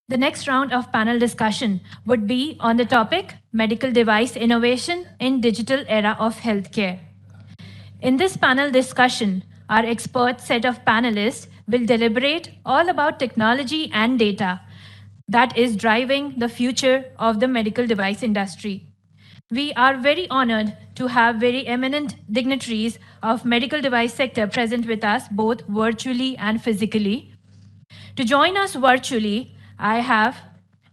The next round of panel discussion would be on the topic medical device innovation in digital era of healthcare. In this panel discussion, our expert set of panelists will deliberate all about technology and data that is driving the future of the medical device industry. We are very honored to have very eminent dignitaries of medical device sector present with us both virtually and physically. To join us virtually, I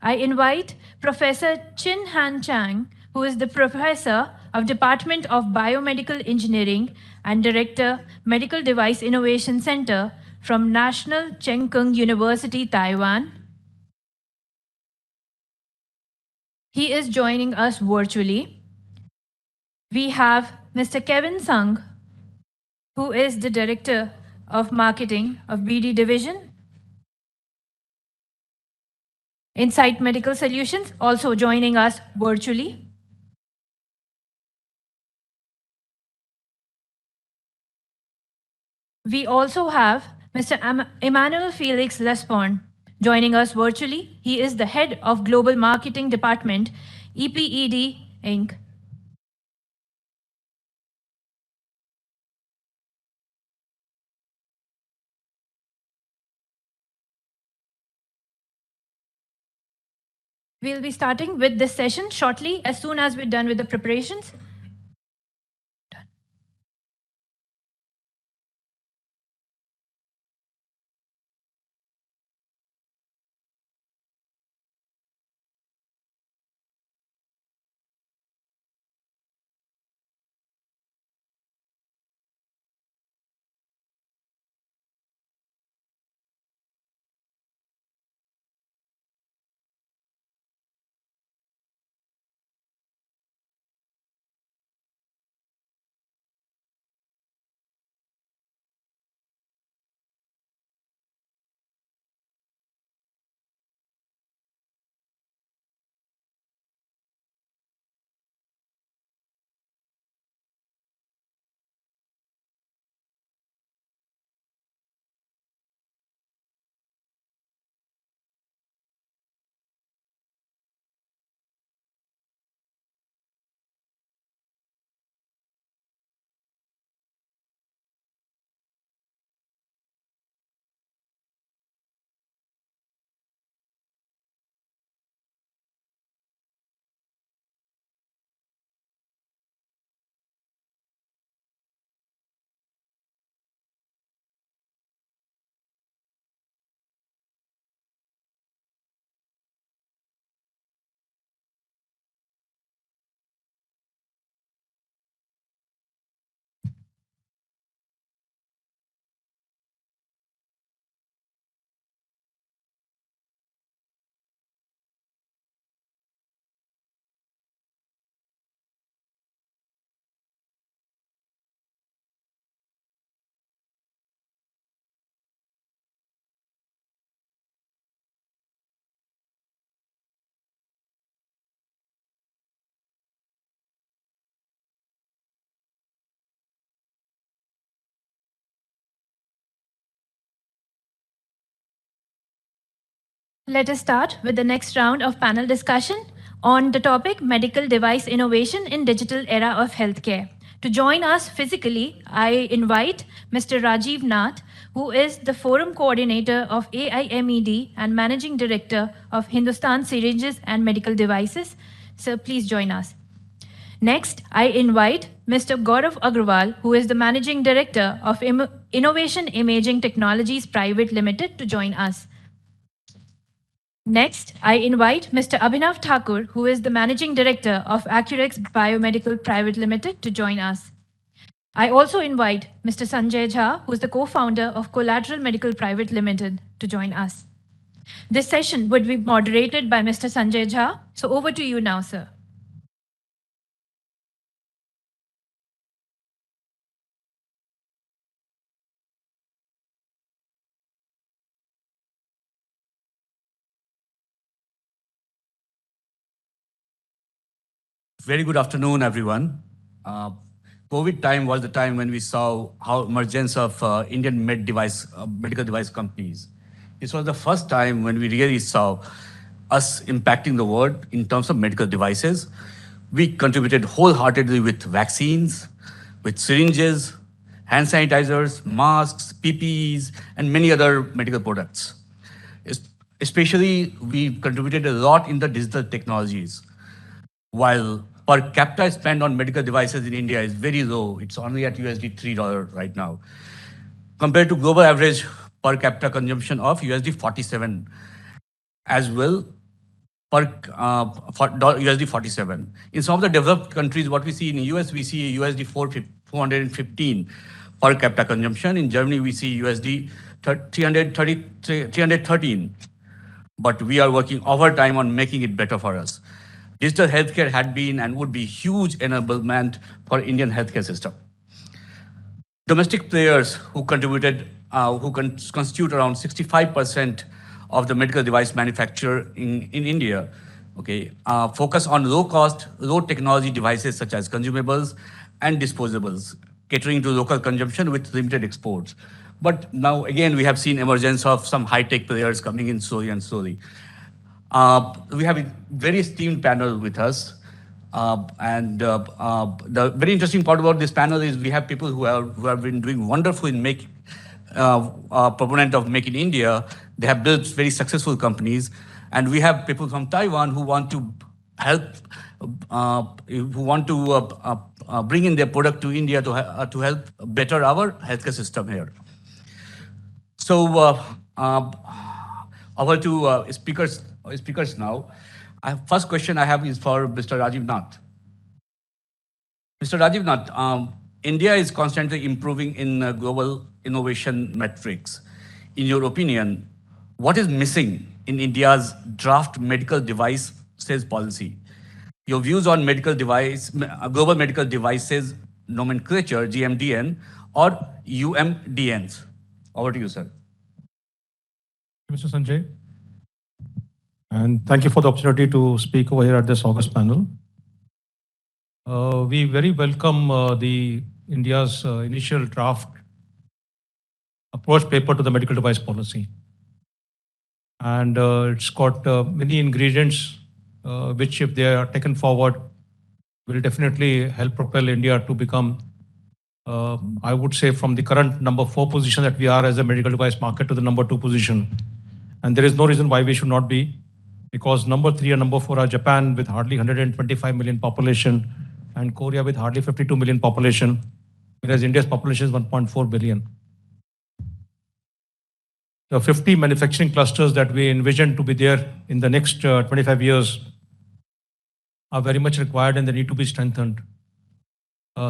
invite Professor Chin Han Chang, who is the Professor of Department of Biomedical Engineering and Director, Medical Device Innovation Center from National Cheng Kung University, Taiwan. He is joining us virtually. We have Mr. Kevin Sung, who is the Director of Marketing of BD Division, Insight Medical Solutions, also joining us virtually. We also have Mr. Emmanuel Felix Lespon joining us virtually. He is the head of Global Marketing Department, EPED Inc. We'll be starting with this session shortly as soon as we're done with the preparations. Let us start with the next round of panel discussion on the topic medical device innovation in digital era of healthcare. To join us physically, I invite Mr. Rajiv Nath, who is the Forum Coordinator of AIMED and Managing Director of Hindustan Syringes and Medical Devices. Sir, please join us. Next, I invite Mr. Gaurav Agrawal, who is the Managing Director of Innovation Imaging Technologies Private Limited, to join us. Next, I invite Mr. Abhinav Thakur, who is the Managing Director of Accurex Biomedical Private Limited, to join us. I also invite Mr. Sanjay Jha, who is the co-founder of Collateral Medical Private Limited, to join us. This session would be moderated by Mr. Sanjay Jha. So over to you now, sir. Very good afternoon, everyone. COVID time was the time when we saw how emergence of Indian medical device companies. This was the first time when we really saw us impacting the world in terms of medical devices. We contributed wholeheartedly with vaccines, with syringes, hand sanitizers, masks, PPEs, and many other medical products. Especially, we contributed a lot in the digital technologies. While per capita spend on medical devices in India is very low, it's only at USD $3 right now, compared to global average per capita consumption of USD 47 as well for USD 47. In some of the developed countries, what we see in the US, we see USD 415 per capita consumption. In Germany, we see USD 313. But we are working overtime on making it better for us. Digital healthcare had been and would be huge enablement for Indian healthcare system. Domestic players who contributed, who constitute around 65% of the medical device manufacture in India, okay, focus on low cost, low technology devices such as consumables and disposables, catering to local consumption with limited exports. But now again, we have seen emergence of some high-tech players coming in slowly and slowly. We have a very esteemed panel with us. The very interesting part about this panel is we have people who have been doing wonderful in making, proponent of Make in India. They have built very successful companies. And we have people from Taiwan who want to help, bring in their product to India to help better our healthcare system here. So over to speakers now. First question I have is for Mr. Rajiv Nath. Mr. Rajiv Nath, India is constantly improving in global innovation metrics. In your opinion, what is missing in India's draft medical device sales policy? Your views on global medical devices nomenclature, GMDN or UMDNs. Over to you, sir. Mr. Sanjay, and thank you for the opportunity to speak over here at this August panel. We very welcome the India's initial draft approach paper to the medical device policy. And it's got many ingredients which, if they are taken forward, will definitely help propel India to become, I would say, from the current number 4 position that we are as a medical device market to the number 2 position. And there is no reason why we should not be, because number 3 and number 4 are Japan with hardly 125 million population and Korea with hardly 52 million population, whereas India's population is 1.4 billion. The 50 manufacturing clusters that we envision to be there in the next 25 years are very much required and they need to be strengthened.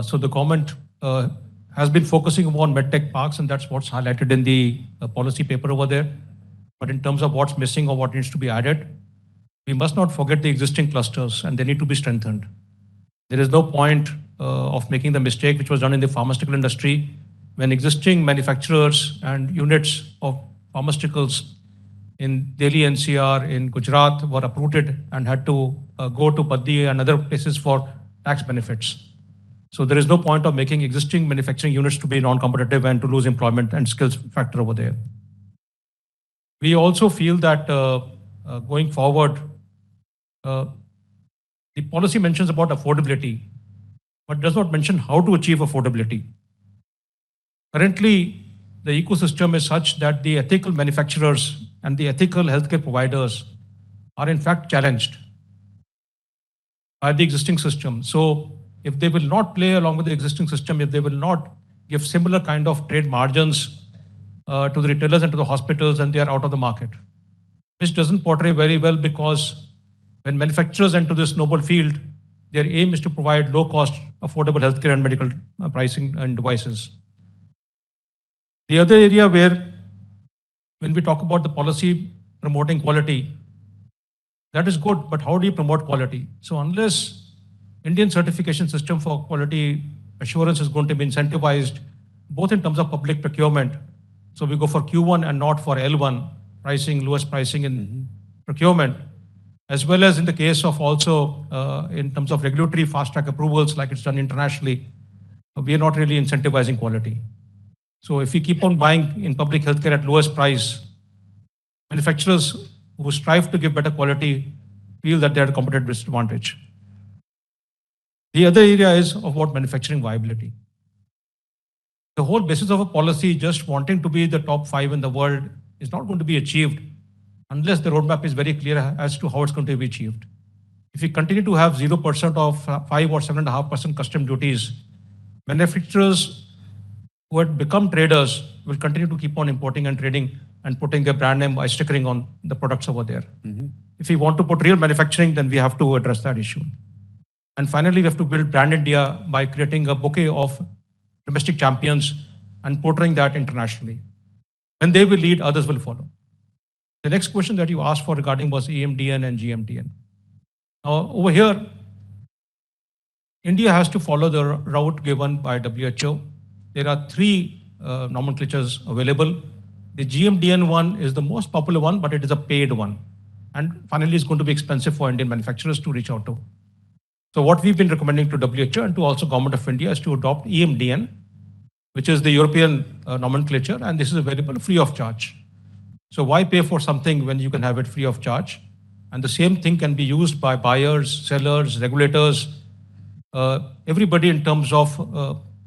So the government has been focusing on medtech parks, and that's what's highlighted in the policy paper over there. But in terms of what's missing or what needs to be added, we must not forget the existing clusters, and they need to be strengthened. There is no point of making the mistake which was done in the pharmaceutical industry when existing manufacturers and units of pharmaceuticals in Delhi NCR, in Gujarat were uprooted and had to go to Paddi and other places for tax benefits. So there is no point of making existing manufacturing units to be non-competitive and to lose employment and skills factor over there. We also feel that going forward, the policy mentions about affordability, but does not mention how to achieve affordability. Currently, the ecosystem is such that the ethical manufacturers and the ethical healthcare providers are in fact challenged by the existing system. So if they will not play along with the existing system, if they will not give similar kind of trade margins to the retailers and to the hospitals, and they are out of the market, which doesn't portray very well, because when manufacturers enter this noble field, their aim is to provide low-cost, affordable healthcare and medical pricing and devices. The other area where, when we talk about the policy promoting quality, that is good, but how do you promote quality? So unless Indian certification system for quality assurance is going to be incentivized, both in terms of public procurement, so we go for Q1 and not for L1 pricing, lowest pricing in procurement, as well as in the case of also in terms of regulatory fast-track approvals like it's done internationally, we are not really incentivizing quality. So if we keep on buying in public healthcare at lowest price, manufacturers who strive to give better quality feel that they are at a competitive disadvantage. The other area is about manufacturing viability. The whole basis of a policy just wanting to be the top 5 in the world is not going to be achieved unless the roadmap is very clear as to how it's going to be achieved. If we continue to have 0% of 5 or 7.5% custom duties, manufacturers who had become traders will continue to keep on importing and trading and putting their brand name by stickering on the products over there. If we want to put real manufacturing, then we have to address that issue. And finally, we have to build brand India by creating a bouquet of domestic champions and portraying that internationally. When they will lead, others will follow. The next question that you asked for regarding was EMDN and GMDN. Now, over here, India has to follow the route given by WHO. There are 3 nomenclatures available. The GMDN one is the most popular one, but it is a paid one. And finally, it's going to be expensive for Indian manufacturers to reach out to. So what we've been recommending to WHO and to also Government of India is to adopt EMDN, which is the European nomenclature, and this is available free of charge. So why pay for something when you can have it free of charge? And the same thing can be used by buyers, sellers, regulators, everybody in terms of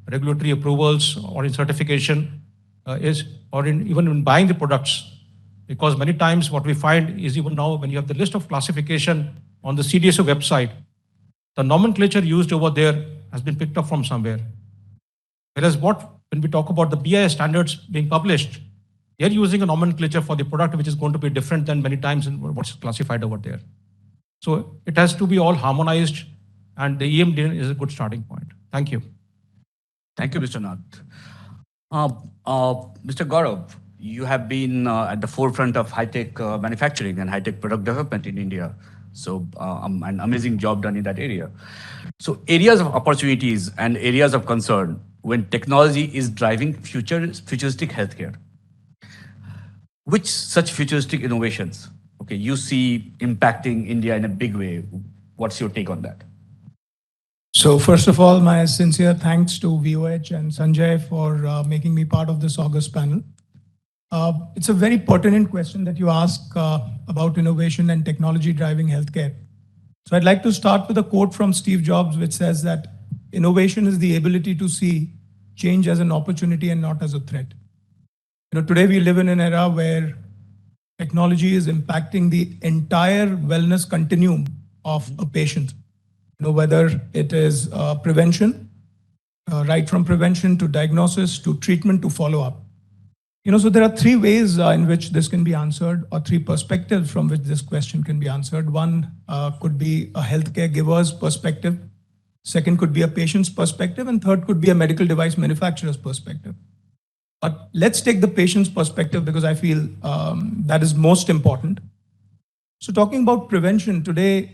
regulatory approvals or in certification even in buying the products. Because many times what we find is even now when you have the list of classification on the CDSO website, the nomenclature used over there has been picked up from somewhere. Whereas when we talk about the BIS standards being published, they're using a nomenclature for the product which is going to be different than many times in what's classified over there. So it has to be all harmonized, and the EMDN is a good starting point. Thank you. Thank you, Mr. Nath. Mr. Gaurav, you have been at the forefront of high-tech manufacturing and high-tech product development in India. So an amazing job done in that area. So areas of opportunities and areas of concern when technology is driving futuristic healthcare. Which such futuristic innovations, you see impacting India in a big way? What's your take on that? So first of all, my sincere thanks to VOH and Sanjay for making me part of this August panel. It's a very pertinent question that you ask about innovation and technology driving healthcare. So I'd like to start with a quote from Steve Jobs, which says that innovation is the ability to see change as an opportunity and not as a threat. Today we live in an era where technology is impacting the entire wellness continuum of a patient. Whether it is prevention, right from prevention to diagnosis to treatment to follow-up. So there are 3 ways in which this can be answered, or 3 perspectives from which this question can be answered. One could be a healthcare giver's perspective. Second could be a patient's perspective, and third could be a medical device manufacturer's perspective. But let's take the patient's perspective because I feel that is most important. So talking about prevention, today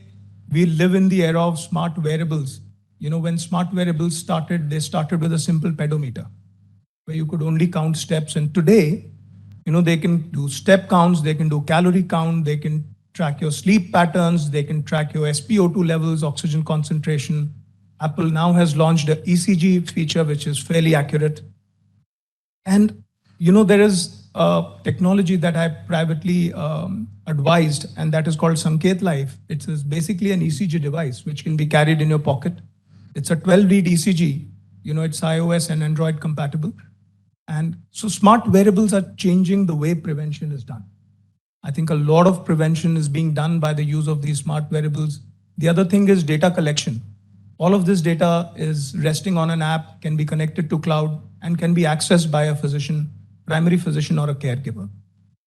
we live in the era of smart wearables. When smart wearables started, they started with a simple pedometer, where you could only count steps. And today, they can do step counts, they can do calorie count, they can track your sleep patterns, they can track your SpO2 levels, oxygen concentration. Apple now has launched an ECG feature, which is fairly accurate. And, there is a technology that I privately advised, and that is called Sanket Life. It is basically an ECG device, which can be carried in your pocket. It's a 12-lead ECG. It's iOS and Android compatible. And so smart wearables are changing the way prevention is done. I think a lot of prevention is being done by the use of these smart wearables. The other thing is data collection. All of this data is resting on an app, can be connected to cloud, and can be accessed by a physician, primary physician or a caregiver.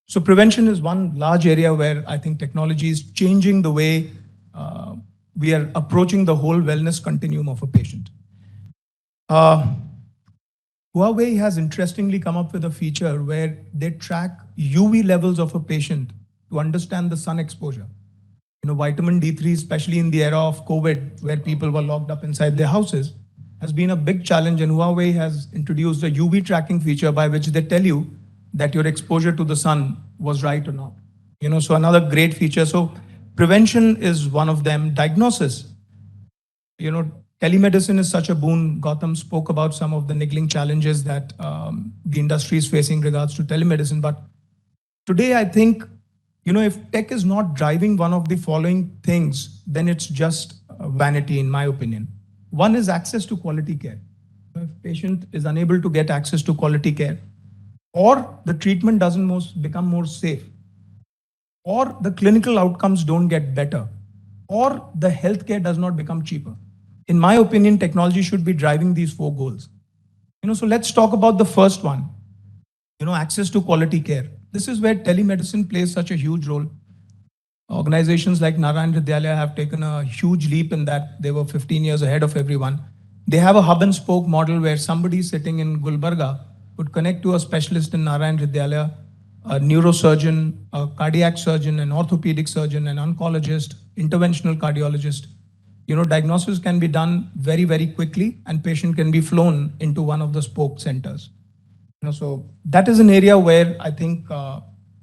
So prevention is one large area where I think technology is changing the way we are approaching the whole wellness continuum of a patient. Huawei has interestingly come up with a feature where they track UV levels of a patient to understand the sun exposure. Vitamin D3, especially in the era of COVID, where people were locked up inside their houses, has been a big challenge. And Huawei has introduced a UV tracking feature by which they tell you that your exposure to the sun was right or not. So another great feature. So prevention is one of them. Diagnosis. Telemedicine is such a boon. Gautam spoke about some of the niggling challenges that the industry is facing in regards to telemedicine. But today, I think if tech is not driving one of the following things, then it's just vanity, in my opinion. One is access to quality care. If patient is unable to get access to quality care, or the treatment doesn't become more safe, or the clinical outcomes don't get better, or the healthcare does not become cheaper. In my opinion, technology should be driving these four goals. So let's talk about the first one, access to quality care. This is where telemedicine plays such a huge role. Organizations like Narayan Hridayalaya have taken a huge leap in that. They were 15 years ahead of everyone. They have a hub and spoke model where somebody sitting in Gulbarga would connect to a specialist in Narayan Hridayalaya, a neurosurgeon, a cardiac surgeon, an orthopedic surgeon, an oncologist, interventional cardiologist. Diagnosis can be done very, very quickly, and patient can be flown into one of the spoke centers. So that is an area where I think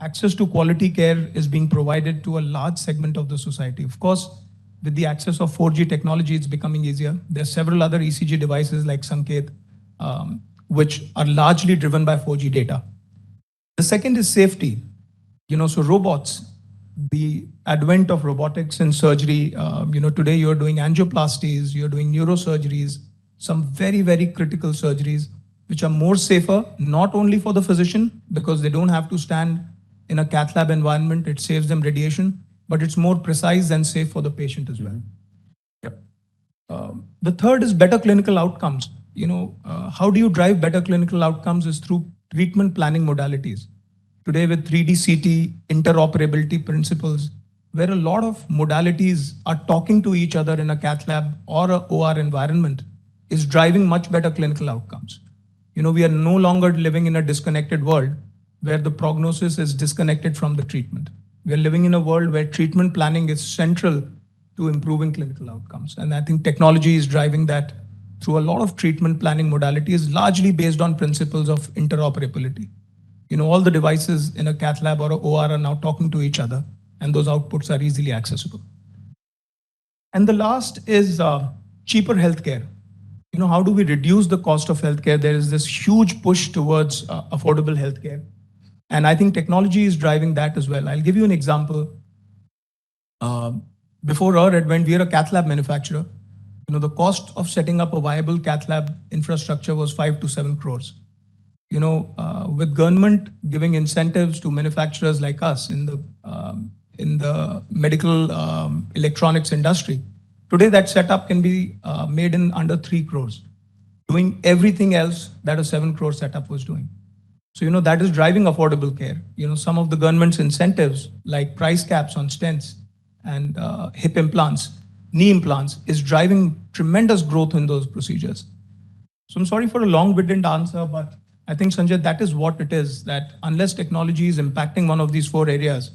access to quality care is being provided to a large segment of the society. Of course, with the access of 4G technology, it's becoming easier. There are several other ECG devices like Sanket, which are largely driven by 4G data. The second is safety. So robots, the advent of robotics in surgery, today you're doing angioplasties, you're doing neurosurgeries, some very, very critical surgeries, which are more safer, not only for the physician, because they don't have to stand in a cath lab environment, it saves them radiation, but it's more precise and safe for the patient as well. The third is better clinical outcomes. How do you drive better clinical outcomes is through treatment planning modalities. Today with 3D CT, interoperability principles, where a lot of modalities are talking to each other in a cath lab or a OR environment, is driving much better clinical outcomes. We are no longer living in a disconnected world where the prognosis is disconnected from the treatment. We are living in a world where treatment planning is central to improving clinical outcomes. And I think technology is driving that through a lot of treatment planning modalities, largely based on principles of interoperability. All the devices in a cath lab or a OR are now talking to each other, and those outputs are easily accessible. And the last is cheaper healthcare. How do we reduce the cost of healthcare? There is this huge push towards affordable healthcare. And I think technology is driving that as well. I'll give you an example. Before our advent, we are a cath lab manufacturer. The cost of setting up a viable cath lab infrastructure was 5 to 7 crores. With government giving incentives to manufacturers like us in the medical electronics industry, today that setup can be made in under 3 crores, doing everything else that a 7 crore setup was doing. So, that is driving affordable care. Some of the government's incentives like price caps on stents and hip implants, knee implants is driving tremendous growth in those procedures. So I'm sorry for a long-winded answer, but I think, Sanjay, that is what it is, that unless technology is impacting one of these 4 areas,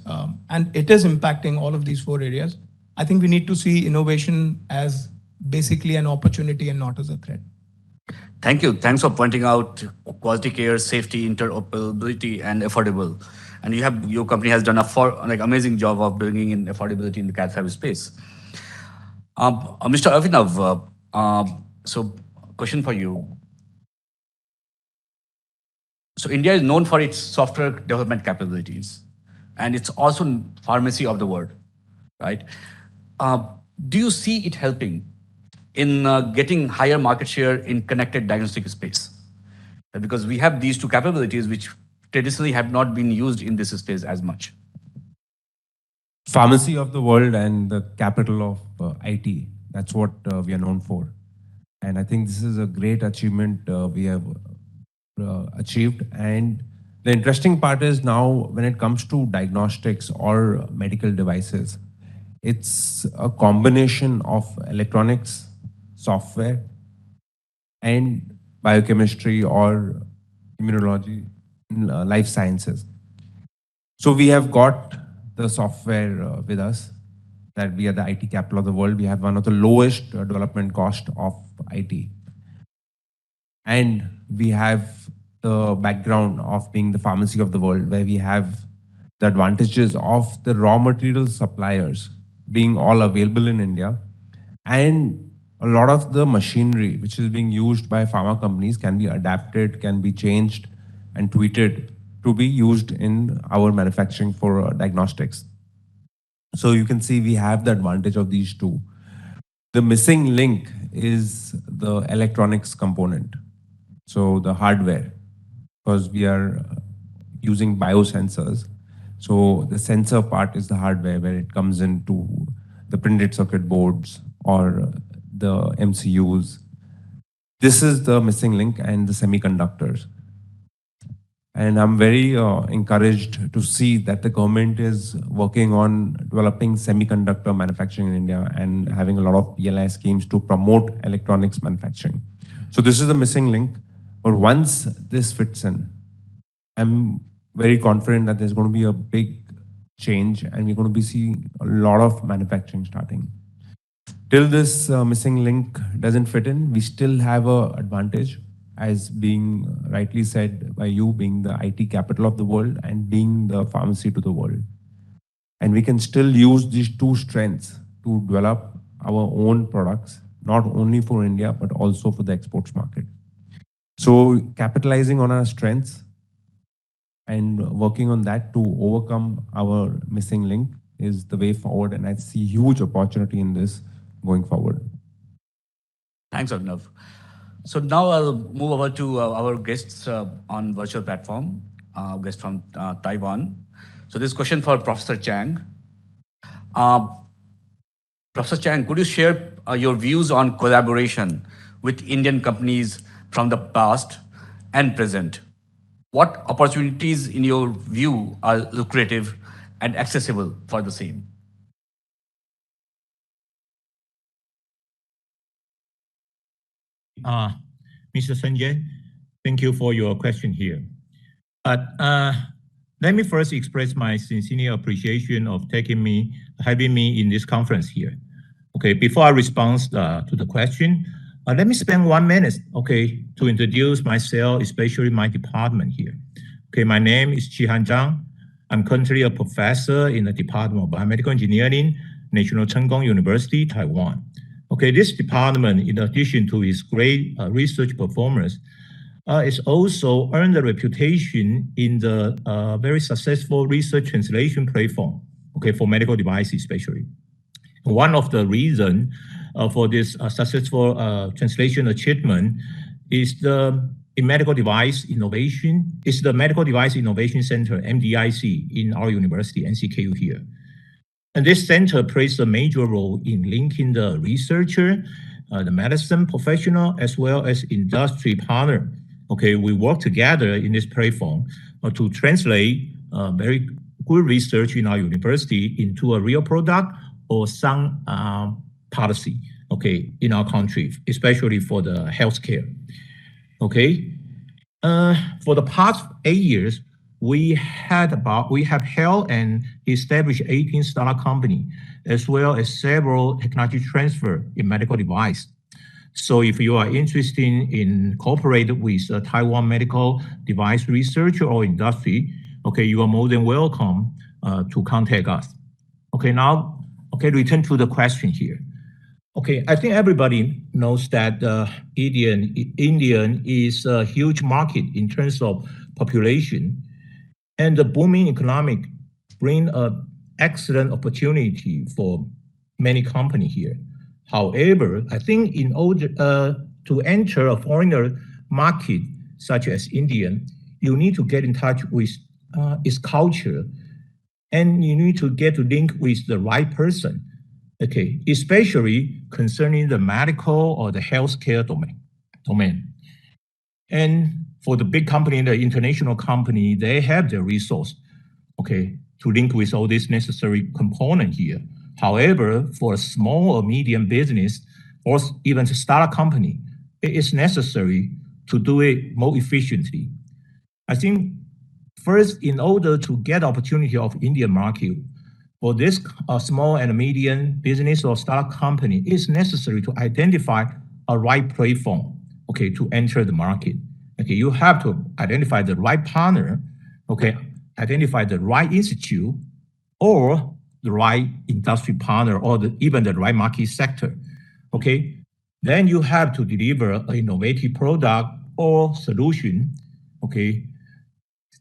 and it is impacting all of these 4 areas, I think we need to see innovation as basically an opportunity and not as a threat. Thank you. Thanks for pointing out quality care, safety, interoperability, and affordable. And your company has done amazing job of bringing in affordability in the cath lab space. Mr. Avinav, so question for you. So India is known for its software development capabilities, and it's also pharmacy of the world, right? Do you see it helping in getting higher market share in connected diagnostic space? Because we have these 2 capabilities which traditionally have not been used in this space as much. Pharmacy of the world and the capital of IT. That's what we are known for. And I think this is a great achievement we have achieved. And the interesting part is now when it comes to diagnostics or medical devices, it's a combination of electronics, software, and biochemistry or immunology, life sciences. So we have got the software with us, that we are the IT capital of the world. We have one of the lowest development cost of IT. And we have the background of being the pharmacy of the world, where we have the advantages of the raw material suppliers being all available in India. And a lot of the machinery which is being used by pharma companies can be adapted, can be changed and tweeted to be used in our manufacturing for diagnostics. So you can see we have the advantage of these two. The missing link is the electronics component, so the hardware, because we are using biosensors. So the sensor part is the hardware where it comes into the printed circuit boards or the MCUs. This is the missing link and the semiconductors. And I'm very encouraged to see that the government is working on developing semiconductor manufacturing in India and having a lot of PLI schemes to promote electronics manufacturing. So this is the missing link. But once this fits in, I'm very confident that there's going to be a big change and we're going to be seeing a lot of manufacturing starting. Till this missing link doesn't fit in, we still have an advantage as being rightly said by you, being the IT capital of the world and being the pharmacy to the world. And we can still use these two strengths to develop our own products, not only for India, but also for the exports market. So capitalizing on our strengths and working on that to overcome our missing link is the way forward. And I see huge opportunity in this going forward. Thanks, Abhinav. So now I'll move over to our guests on virtual platform, guest from Taiwan. So this question for Professor Chang. Professor Chang, could you share your views on collaboration with Indian companies from the past and present? What opportunities, in your view, are lucrative and accessible for the same? Mr. Sanjay, thank you for your question here. Let me first express my sincere appreciation of having me in this conference here. Okay, before I respond to the question, let me spend 1 minute, okay, to introduce myself, especially my department here. Okay, my name is Qihan Zhang. I'm currently a professor in the Department of Biomedical Engineering, National Cheng Kung University, Taiwan. Okay, this department, in addition to its great research performance, is also earned a reputation in the very successful research translation platform, okay, for medical devices especially. One of the reasons for this successful translation achievement is the Medical Device Innovation Center, MDIC, in our university, NCKU here. And this center plays a major role in linking the researcher, the medicine professional, as well as industry partner. Okay, we work together in this platform to translate very good research in our university into a real product or some policy, okay, in our country, especially for the healthcare. Okay, for the past 8 years, we have held and established 18 startup companies, as well as several technology transfer in medical device. So if you are interested in cooperating with Taiwan medical device research or industry, okay, you are more than welcome to contact us. Okay, now, okay, return to the question here. Okay, I think everybody knows that Indian is a huge market in terms of population, and the booming economic bring an excellent opportunity for many companies here. However, I think in order to enter a foreigner market such as India, you need to get in touch with its culture, and you need to get to link with the right person. Okay, especially concerning the medical or the healthcare domain. And for the big company, the international company, they have the resource, okay, to link with all these necessary components here. However, for a small or medium business, or even a startup company, it is necessary to do it more efficiently. I think first, in order to get opportunity of Indian market, for this small and medium business or startup company, it's necessary to identify a right platform, okay, to enter the market. Okay, you have to identify the right partner, okay, identify the right institute or the right industry partner or even the right market sector, okay? Then you have to deliver an innovative product or solution, okay?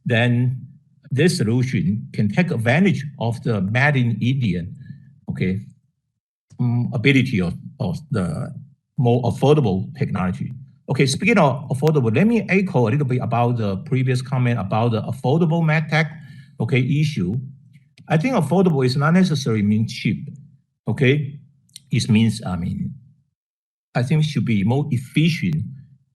then this solution can take advantage of the Made in India, okay, ability of the more affordable technology. Okay, speaking of affordable, let me echo a little bit about the previous comment about the affordable medtech, okay, issue. I think affordable is not necessarily mean cheap, okay? It means, I think it should be more efficient,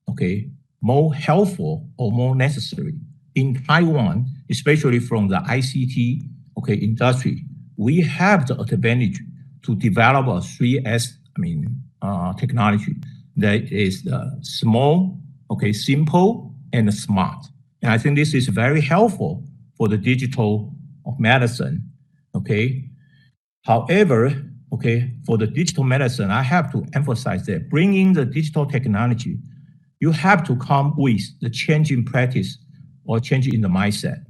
okay, more helpful or more necessary. In Taiwan, especially from the ICT, okay, industry, we have the advantage to develop a 3S, technology that is small, okay, simple, and smart. And I think this is very helpful for the digital medicine, okay? However, okay, for the digital medicine, I have to emphasize that bringing the digital technology, you have to come with the change in practice or change in the mindset.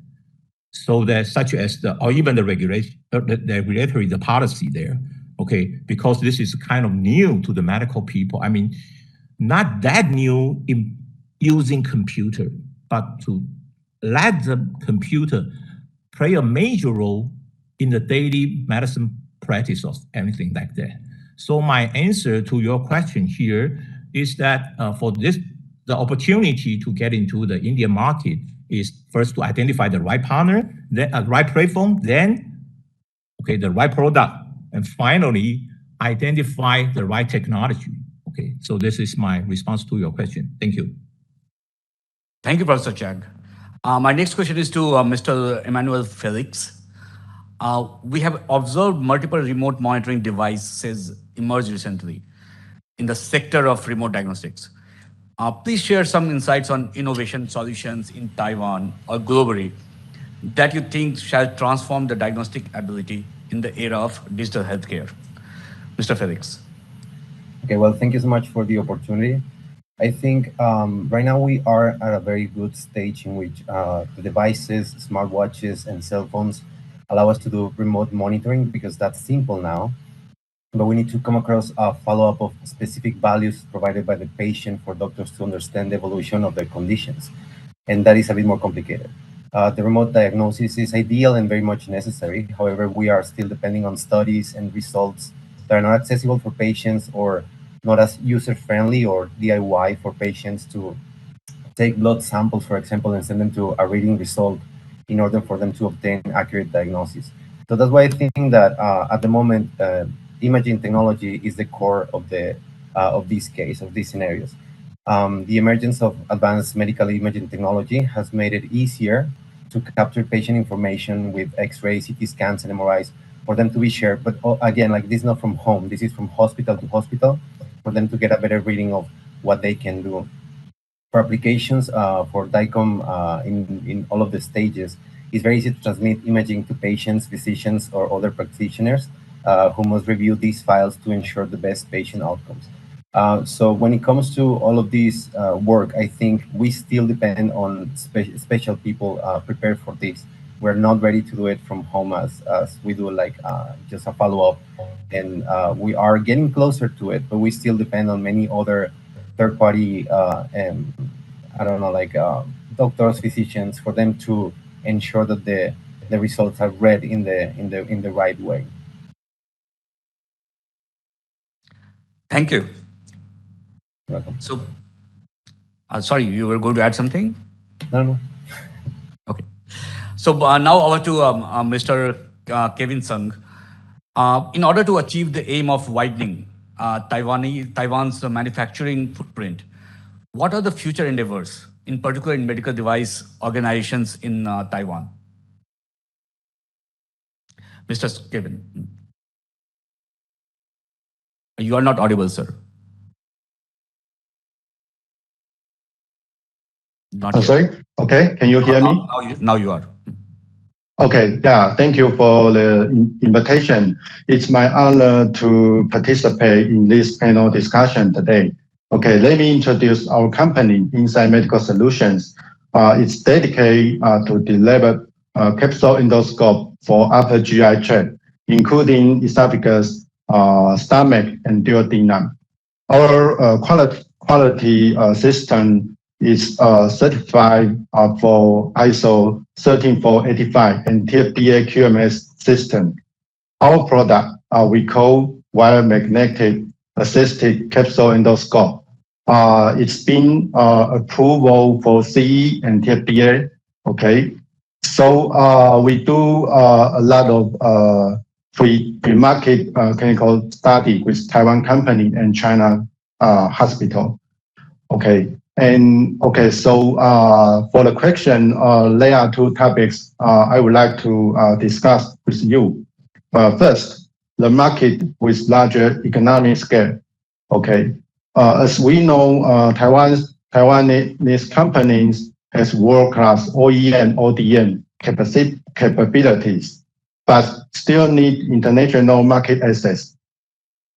So that such as or even the regulation, regulatory, the policy there, okay, because this is kind of new to the medical people. I mean, not that new in using computer, but to let the computer play a major role in the daily medicine practice of anything like that. So my answer to your question here is that for this, the opportunity to get into the Indian market is first to identify the right partner, then right platform, then okay, the right product, and finally identify the right technology. Okay, so this is my response to your question. Thank you. Thank you, Professor Chang. My next question is to Mr. Emmanuel Felix. We have observed multiple remote monitoring devices emerge recently in the sector of remote diagnostics. Please share some insights on innovation solutions in Taiwan or globally that you think shall transform the diagnostic ability in the era of digital healthcare. Mr. Felix. Okay, well, thank you so much for the opportunity. I think right now we are at a very good stage in which the devices, smartwatches, and cell phones allow us to do remote monitoring because that's simple now. But we need to come across a follow-up of specific values provided by the patient for doctors to understand the evolution of their conditions. And that is a bit more complicated. The remote diagnosis is ideal and very much necessary. However, we are still depending on studies and results that are not accessible for patients or not as user-friendly or DIY for patients to take blood samples, for example, and send them to a reading result in order for them to obtain accurate diagnosis. So that's why I think that at the moment, imaging technology is the core of this case, of these scenarios. The emergence of advanced medical imaging technology has made it easier to capture patient information with X-rays, CT scans, and MRIs for them to be shared. But again, like this is not from home, this is from hospital to hospital for them to get a better reading of what they can do. For applications for DICOM in all of the stages, it's very easy to transmit imaging to patients, physicians, or other practitioners who must review these files to ensure the best patient outcomes. So when it comes to all of this work, I think we still depend on special people prepared for this. We're not ready to do it from home as we do like just a follow-up. And we are getting closer to it, but we still depend on many other third-party, I don't know, like doctors, physicians, for them to ensure that the results are read in the right way. Thank you. Welcome. So, sorry, you were going to add something? No. Okay. So now over to Mr. Kevin Sung. In order to achieve the aim of widening Taiwan's manufacturing footprint, what are the future endeavors, in particular in medical device organizations in Taiwan? Mr. Kevin. You are not audible, sir. Not yet. Sorry? Okay, can you hear me? Now you are. Okay, yeah, thank you for the invitation. It's my honor to participate in this panel discussion today. Okay, let me introduce our company, Insight Medical Solutions. It's dedicated to deliver capsule endoscope for upper GI tract, including esophagus, stomach, and duodenum. Our quality system is certified for ISO 13485 and TFDA QMS system. Our product we call wire magnetic assisted capsule endoscope. It's been approval for CE and TFDA. Okay, so we do a lot of pre-market clinical study with Taiwan company and China hospital. Okay, and okay, so for the question, there are two topics I would like to discuss with you. First, the market with larger economic scale. Okay, as we know, Taiwanese companies has world-class OEM, ODM capabilities, but still need international market access,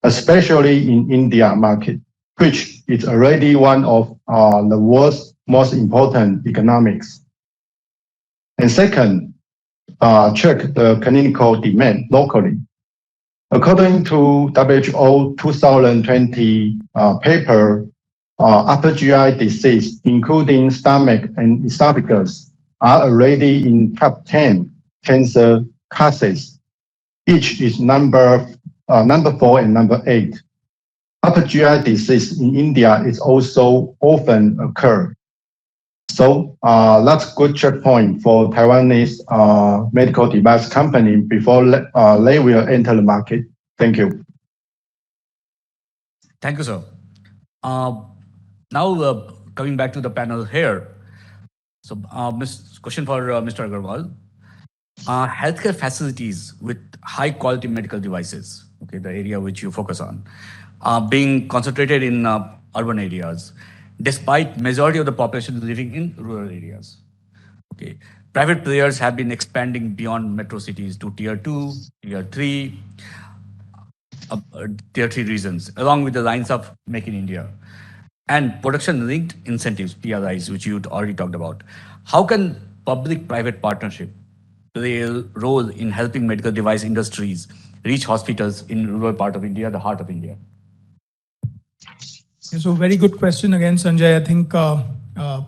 especially in India market, which is already one of the world's most important economics. And second, check the clinical demand locally. According to WHO 2020 paper, upper GI disease, including stomach and esophagus, are already in top 10 cancer causes. Each is number 4 and number 8. Upper GI disease in India is also often occur. So that's a good checkpoint for Taiwanese medical device company before they will enter the market. Thank you. Thank you, sir. Now, coming back to the panel here. So, question for Mr. Agarwal. Healthcare facilities with high quality medical devices, okay, the area which you focus on, being concentrated in urban areas, despite majority of the population living in rural areas. Okay, private players have been expanding beyond metro cities to tier 2, tier 3, tier 3 regions, along with the lines of Make in India and production-linked incentives, PLIs, which you already talked about. How can public-private partnership play a role in helping medical device industries reach hospitals in rural part of India, the heart of India? So very good question again, Sanjay. I think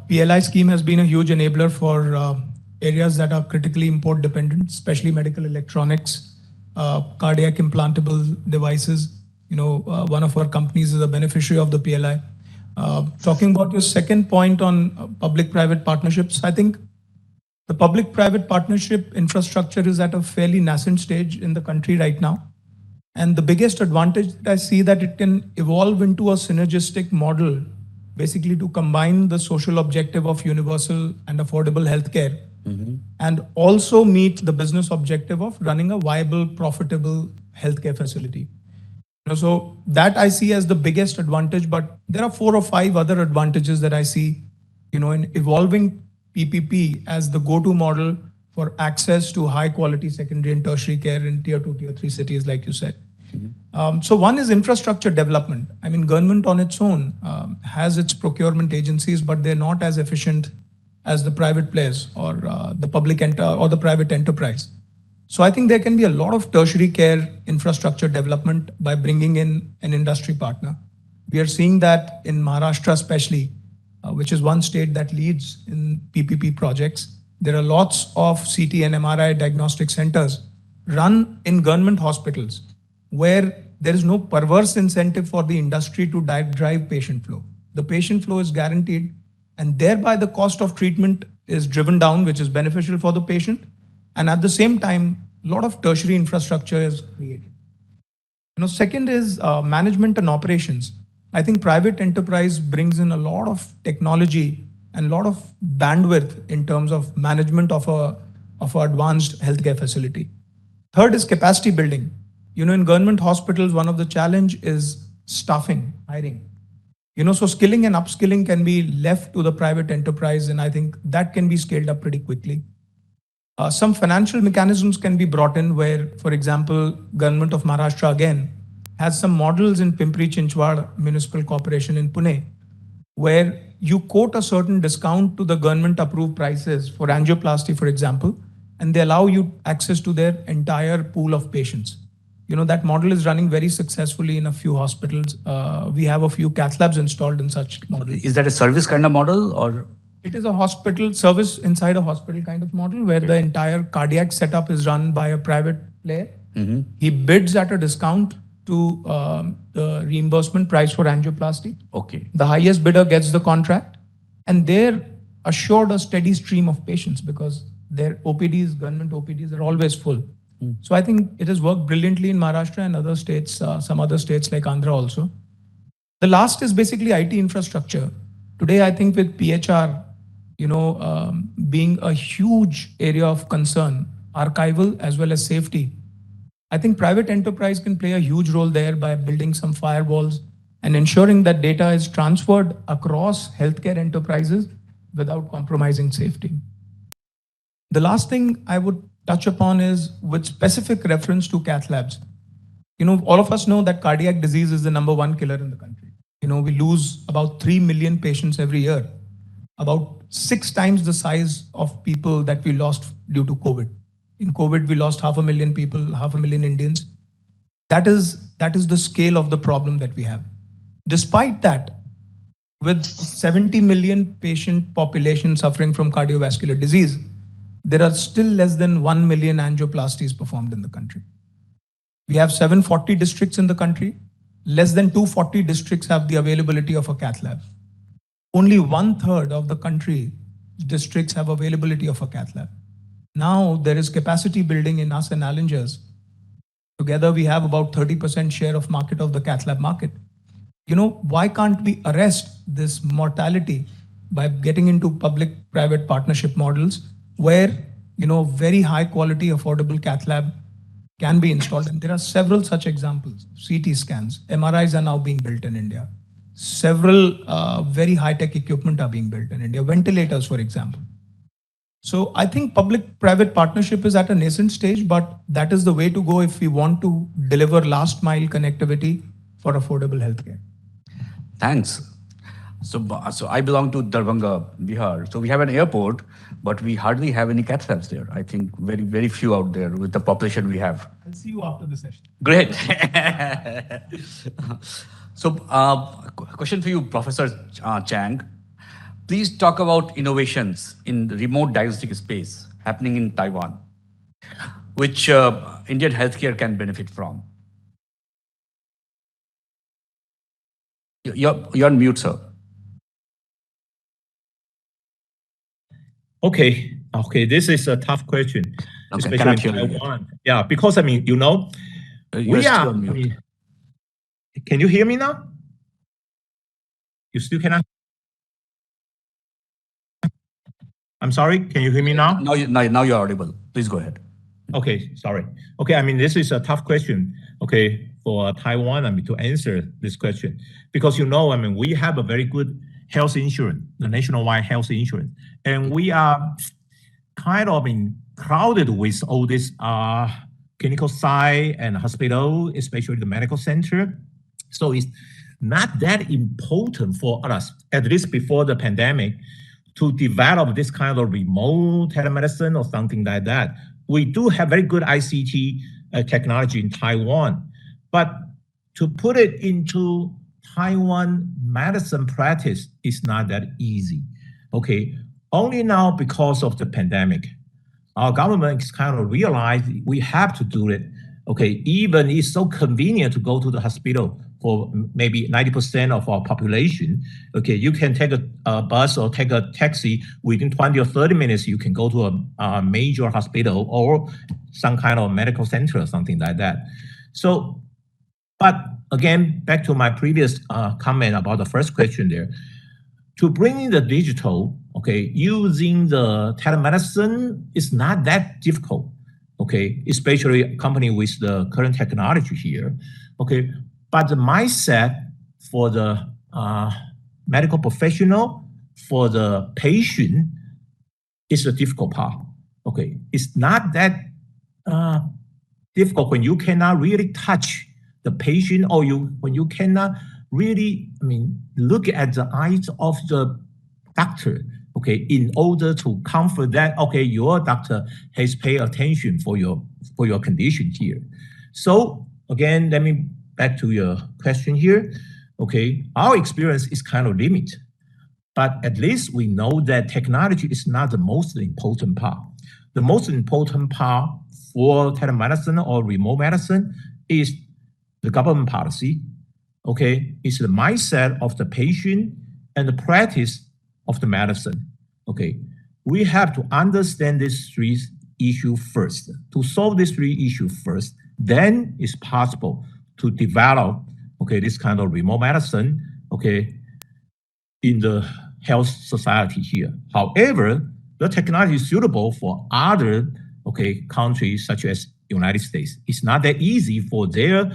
PLI scheme has been a huge enabler for areas that are critically import dependent, especially medical electronics, cardiac implantable devices. You know, one of our companies is a beneficiary of the PLI. Talking about your second point on public-private partnerships, I think the public-private partnership infrastructure is at a fairly nascent stage in the country right now. And the biggest advantage that I see that it can evolve into a synergistic model, basically to combine the social objective of universal and affordable healthcare, and also meet the business objective of running a viable, profitable healthcare facility. So that I see as the biggest advantage, but there are 4 or 5 other advantages that I see, in evolving PPP as the go-to model for access to high quality secondary and tertiary care in tier 2, tier 3 cities, like you said. So one is infrastructure development. I mean, government on its own has its procurement agencies, but they're not as efficient as the private players or the public or the private enterprise. So I think there can be a lot of tertiary care infrastructure development by bringing in an industry partner. We are seeing that in Maharashtra especially, which is one state that leads in PPP projects. There are lots of CT and MRI diagnostic centers run in government hospitals where there is no perverse incentive for the industry to drive patient flow. The patient flow is guaranteed, and thereby the cost of treatment is driven down, which is beneficial for the patient. And at the same time, a lot of tertiary infrastructure is created. Second is management and operations. I think private enterprise brings in a lot of technology and a lot of bandwidth in terms of management of a advanced healthcare facility. Third is capacity building. In government hospitals, one of the challenge is staffing, hiring. So skilling and upskilling can be left to the private enterprise, and I think that can be scaled up pretty quickly. Some financial mechanisms can be brought in where, for example, Government of Maharashtra again has some models in Pimpri-Chinchwad Municipal Corporation in Pune, where you quote a certain discount to the government approved prices for angioplasty, for example, and they allow you access to their entire pool of patients. That model is running very successfully in a few hospitals. We have a few cath labs installed in such models. Is that a service kind of model or? It is a hospital service inside a hospital kind of model where the entire cardiac setup is run by a private player. He bids at a discount to the reimbursement price for angioplasty. Okay. The highest bidder gets the contract, and they're assured a steady stream of patients because their OPDs, government OPDs, are always full. So I think it has worked brilliantly in Maharashtra and other states, some other states like Andhra also. The last is basically IT infrastructure. Today, I think with PHR, being a huge area of concern, archival as well as safety, I think private enterprise can play a huge role there by building some firewalls and ensuring that data is transferred across healthcare enterprises without compromising safety. The last thing I would touch upon is with specific reference to cath labs. All of us know that cardiac disease is the #1 killer in the country. We lose about 3 million patients every year, about 6 times the size of people that we lost due to COVID. In COVID, we lost 500,000 people, 500,000 Indians. That is the scale of the problem that we have. Despite that, with 70 million patient population suffering from cardiovascular disease, there are still less than 1 million angioplasties performed in the country. We have 740 districts in the country. Less than 240 districts have the availability of a cath lab. Only 1/3 of the country districts have availability of a cath lab. Now there is capacity building in us and Allengers. Together we have about 30% share of market of the cath lab market. Why can't we arrest this mortality by getting into public-private partnership models where, very high quality, affordable cath lab can be installed? And there are several such examples. CT scans, MRIs are now being built in India. Several very high-tech equipment are being built in India, ventilators, for example. So I think public-private partnership is at a nascent stage, but that is the way to go if we want to deliver last-mile connectivity for affordable healthcare. Thanks. So I belong to Darbhanga, Bihar. So we have an airport, but we hardly have any cath labs there. I think very, very few out there with the population we have. I'll see you after the session. Great. So question for you, Professor Chang. Please talk about innovations in the remote diagnostic space happening in Taiwan, which Indian healthcare can benefit from. You're on mute, sir. Okay, this is a tough question, Okay, especially in Taiwan. Yeah, because You're still on mute. Can you hear me now? You still cannot? I'm sorry, can you hear me now? Now you're audible. Please go ahead. Okay, sorry. Okay, this is a tough question, for Taiwan, to answer this question. Because, we have a very good health insurance, the nationwide health insurance. And we are kind of crowded with all this clinical site and hospital, especially the medical center. So it's not that important for us, at least before the pandemic, to develop this kind of remote telemedicine or something like that. We do have very good ICT technology in Taiwan, but to put it into Taiwan medicine practice is not that easy. Only now because of the pandemic, our government is kind of realized we have to do it. Even it's so convenient to go to the hospital for maybe 90% of our population. You can take a bus or take a taxi within 20 or 30 minutes. You can go to a major hospital or some kind of medical center or something like that. So, but again, back to my previous comment about the first question there. To bring in the digital, using the telemedicine is not that difficult, especially a company with the current technology here, But the mindset for the medical professional, for the patient, is the difficult part, It's not that difficult when you cannot really touch the patient or when you cannot really, look at the eyes of the doctor, in order to comfort that, your doctor has paid attention for your condition here. So again, let me back to your question here. Okay, our experience is kind of limited, but at least we know that technology is not the most important part. The most important part for telemedicine or remote medicine is the government policy. Okay, it's the mindset of the patient and the practice of the medicine. Okay, we have to understand these three issues first. To solve these three issues first, then it's possible to develop, okay, this kind of remote medicine, okay, in the health society here. However, the technology is suitable for other, okay, countries such as United States. It's not that easy for their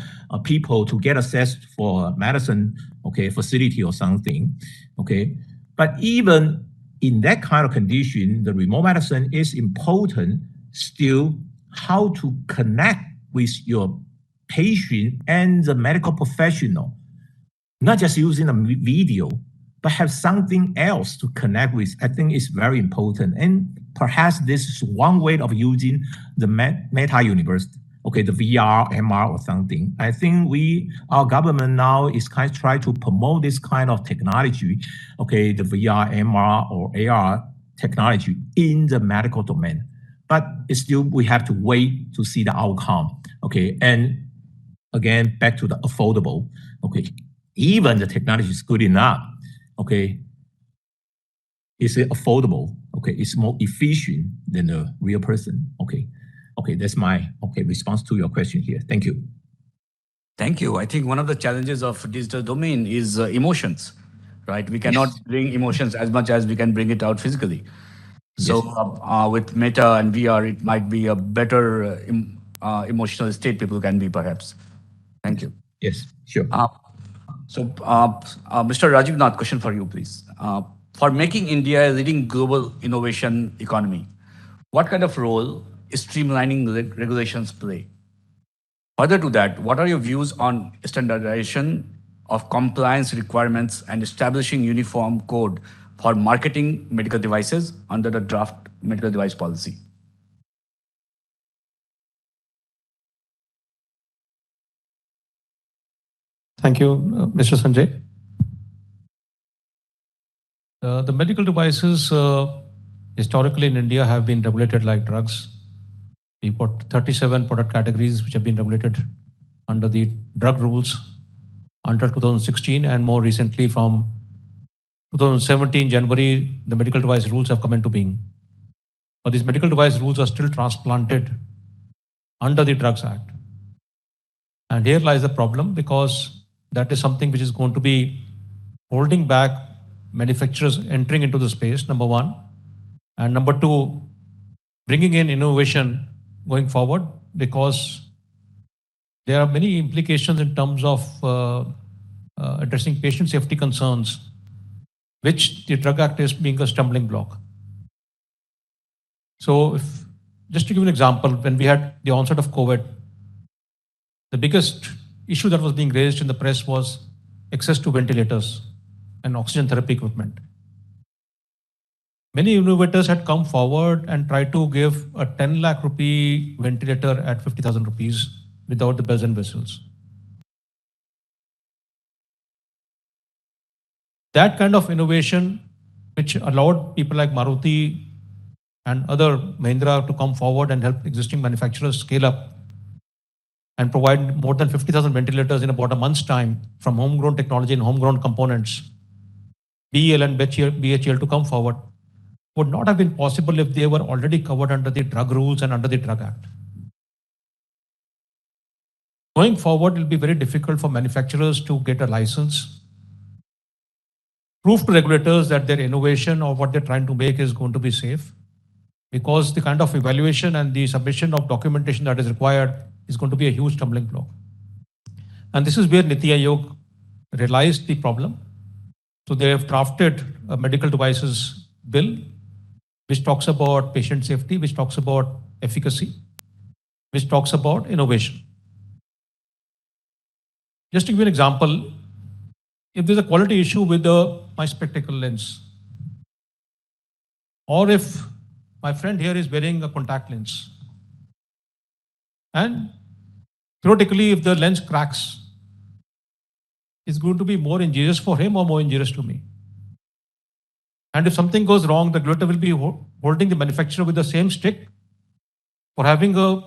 people to get access for medicine, okay, facility or something, okay. But even in that kind of condition, the remote medicine is important still how to connect with your patient and the medical professional, not just using a video, but have something else to connect with. I think it's very important. And perhaps this is one way of using the Meta Universe, okay, the VR, MR or something. I think our government now is kind of trying to promote this kind of technology, okay, the VR, MR or AR technology in the medical domain. But it's still, we have to wait to see the outcome, okay? And again, back to the affordable, okay? Even the technology is good enough, okay? Is it affordable? Okay, it's more efficient than a real person. Okay, that's my response to your question here. Thank you. Thank you. I think one of the challenges of digital domain is emotions, right? We cannot bring emotions as much as we can bring it out physically. So with Meta and VR, it might be a better emotional state people can be, perhaps. Thank you. Yes, sure. Mr. Rajiv Nath, question for you, please. For making India a leading global innovation economy, what kind of role is streamlining regulations play? Further to that, what are your views on standardization of compliance requirements and establishing uniform code for marketing medical devices under the draft medical device policy? Thank you, Mr. Sanjay. The medical devices historically in India have been regulated like drugs. We've got 37 product categories which have been regulated under the drug rules until 2016, and more recently from 2017 January, the medical device rules have come into being. But these medical device rules are still transplanted under the Drugs Act. And here lies the problem, because that is something which is going to be holding back manufacturers entering into the space, number one. And number two, bringing in innovation going forward, because there are many implications in terms of addressing patient safety concerns, which the Drug Act is being a stumbling block. So just to give an example, when we had the onset of COVID, the biggest issue that was being raised in the press was access to ventilators and oxygen therapy equipment. Many innovators had come forward and tried to give a 10 lakh rupee ventilator at 50,000 rupees without the bells and whistles. That kind of innovation, which allowed people like Maruti and other Mahindra to come forward and help existing manufacturers scale up and provide more than 50,000 ventilators in about a month's time from homegrown technology and homegrown components, BEL and BHEL to come forward, would not have been possible if they were already covered under the drug rules and under the Drug Act. Going forward, it will be very difficult for manufacturers to get a license, prove to regulators that their innovation or what they're trying to make is going to be safe, because the kind of evaluation and the submission of documentation that is required is going to be a huge stumbling block. And this is where Niti Aayog realized the problem. So they have drafted a medical devices bill, which talks about patient safety, which talks about efficacy, which talks about innovation. Just to give you an example, if there's a quality issue with my spectacle lens, or if my friend here is wearing a contact lens, and theoretically, if the lens cracks, it's going to be more injurious for him or more injurious to me. And if something goes wrong, the regulator will be holding the manufacturer with the same stick for having a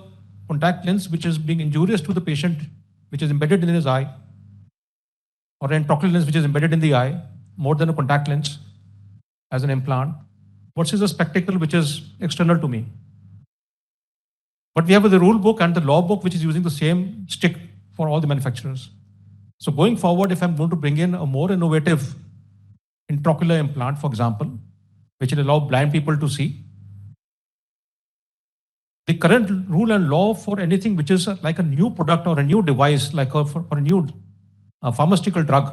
contact lens which is being injurious to the patient, which is embedded in his eye, or an intraocular lens which is embedded in the eye, more than a contact lens as an implant, versus a spectacle which is external to me. But we have the rule book and the law book which is using the same stick for all the manufacturers. So going forward, if I'm going to bring in a more innovative intraocular implant, for example, which will allow blind people to see, the current rule and law for anything which is like a new product or a new device, like for a new pharmaceutical drug,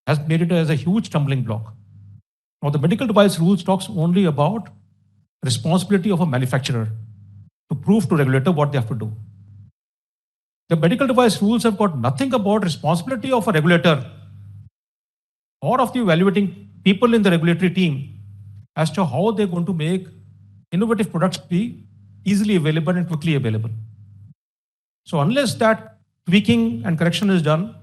has made it as a huge stumbling block. Now, the medical device rules talks only about responsibility of a manufacturer to prove to regulator what they have to do. The medical device rules have got nothing about responsibility of a regulator or of the evaluating people in the regulatory team as to how they're going to make innovative products be easily available and quickly available. So unless that tweaking and correction is done,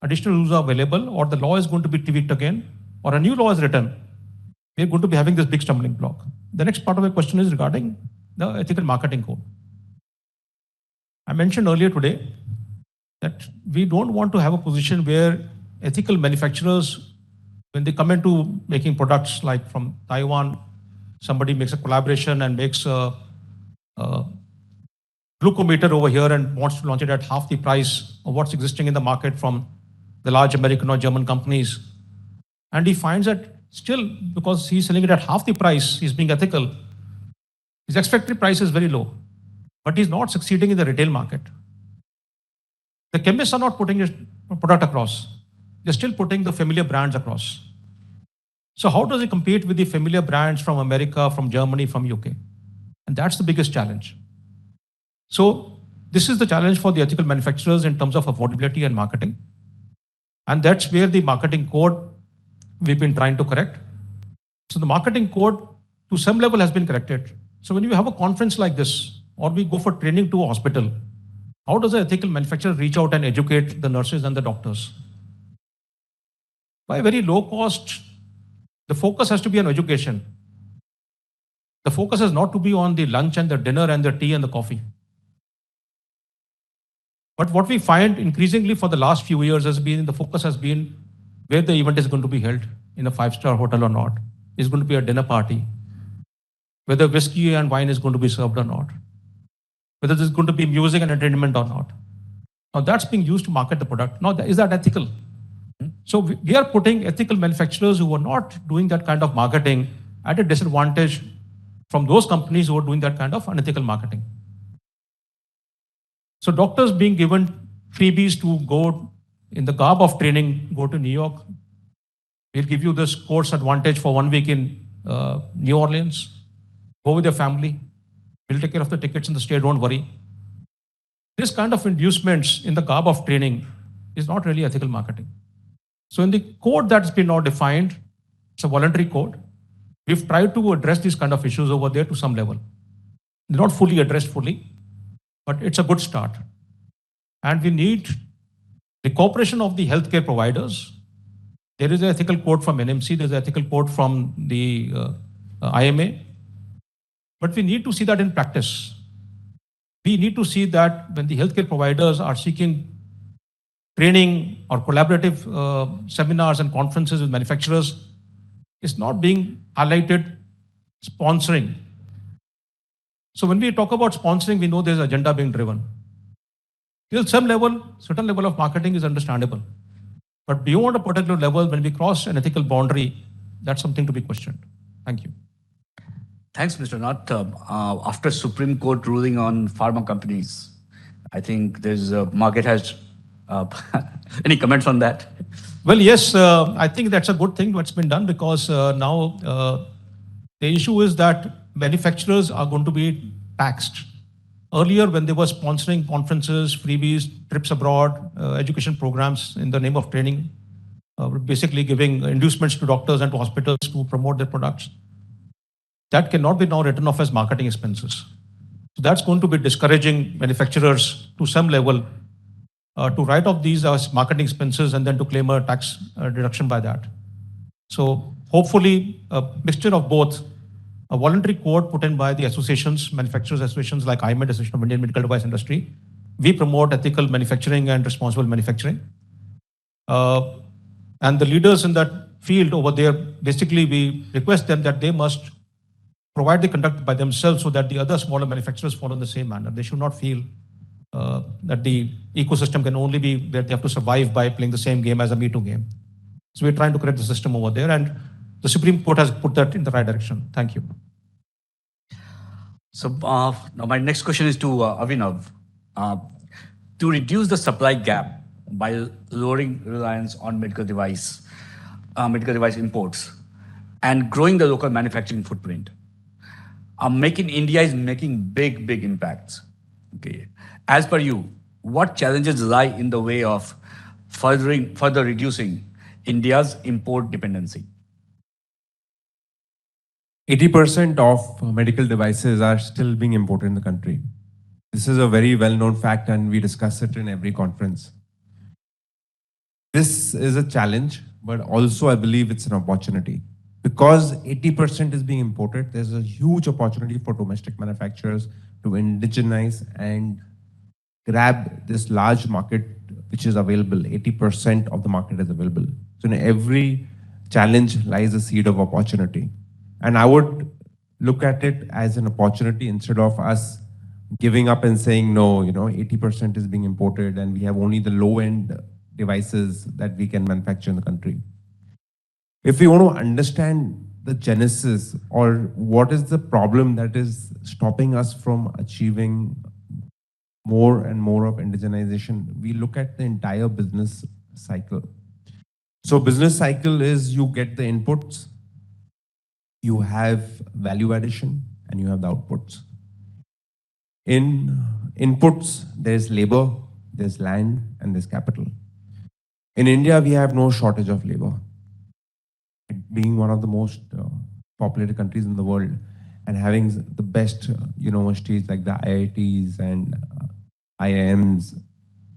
additional rules are available, or the law is going to be tweaked again, or a new law is written, we're going to be having this big stumbling block. The next part of the question is regarding the ethical marketing code. I mentioned earlier today that we don't want to have a position where ethical manufacturers, when they come into making products like from Taiwan, somebody makes a collaboration and makes a glucometer over here and wants to launch it at half the price of what's existing in the market from the large American or German companies. And he finds that still, because he's selling it at half the price, he's being ethical, his expected price is very low, but he's not succeeding in the retail market. The chemists are not putting his product across. They're still putting the familiar brands across. So how does he compete with the familiar brands from America, from Germany, from UK? And that's the biggest challenge. So this is the challenge for the ethical manufacturers in terms of affordability and marketing. And that's where the marketing code we've been trying to correct. So the marketing code to some level has been corrected. So when you have a conference like this, or we go for training to a hospital, how does an ethical manufacturer reach out and educate the nurses and the doctors? By very low cost, the focus has to be on education. The focus is not to be on the lunch and the dinner and the tea and the coffee. But what we find increasingly for the last few years has been, the focus has been where the event is going to be held, in a 5-star hotel or not. Is going to be a dinner party. Whether whiskey and wine is going to be served or not. Whether there's going to be music and entertainment or not. Now that's being used to market the product. Now, is that ethical? So we are putting ethical manufacturers who are not doing that kind of marketing at a disadvantage from those companies who are doing that kind of unethical marketing. So doctors being given freebies to go in the garb of training, go to New York. We'll give you this course advantage for 1 week in New Orleans. Go with your family. We'll take care of the tickets and the stay, don't worry. This kind of inducements in the garb of training is not really ethical marketing. So in the code that's been now defined, it's a voluntary code. We've tried to address these kind of issues over there to some level. They're not fully addressed fully, but it's a good start. And we need the cooperation of the healthcare providers. There is an ethical code from NMC, there's an ethical code from the IMA. But we need to see that in practice. We need to see that when the healthcare providers are seeking training or collaborative seminars and conferences with manufacturers, it's not being highlighted sponsoring. So when we talk about sponsoring, we know there's agenda being driven. Till some level, certain level of marketing is understandable. But beyond a particular level, when we cross an ethical boundary, that's something to be questioned. Thank you. Thanks, Mr. Nath. After Supreme Court ruling on pharma companies, I think there's Margaret has any comments on that? Well, yes, I think that's a good thing what's been done, because now the issue is that manufacturers are going to be taxed. Earlier, when they were sponsoring conferences, freebies, trips abroad, education programs in the name of training, basically giving inducements to doctors and to hospitals to promote their products, that cannot be now written off as marketing expenses. So that's going to be discouraging manufacturers to some level to write off these as marketing expenses and then to claim a tax deduction by that. So hopefully a mixture of both, a voluntary code put in by the associations, manufacturers associations like IMED, Association of Indian Medical Device Industry. We promote ethical manufacturing and responsible manufacturing. And the leaders in that field over there, basically we request them that they must provide the conduct by themselves so that the other smaller manufacturers follow in the same manner. They should not feel that the ecosystem can only be where they have to survive by playing the same game as a Me Too game. So we're trying to create the system over there, and the Supreme Court has put that in the right direction. Thank you. So now my next question is to Avinav. To reduce the supply gap by lowering reliance on medical device imports and growing the local manufacturing footprint, Make in India is making big impacts. Okay. As per you, what challenges lie in the way of further reducing India's import dependency? 80% of medical devices are still being imported in the country. This is a very well-known fact, and we discuss it in every conference. This is a challenge, but also I believe it's an opportunity. Because 80% is being imported, there's a huge opportunity for domestic manufacturers to indigenize and grab this large market which is available. 80% of the market is available. So in every challenge lies a seed of opportunity. And I would look at it as an opportunity instead of us giving up and saying, no, 80% is being imported and we have only the low-end devices that we can manufacture in the country. If we want to understand the genesis or what is the problem that is stopping us from achieving more and more of indigenization, we look at the entire business cycle. So business cycle is you get the inputs, you have value addition, and you have the outputs. In inputs, there's labor, there's land, and there's capital. In India, we have no shortage of labor. Being one of the most populated countries in the world and having the best universities like the IITs and IIMs,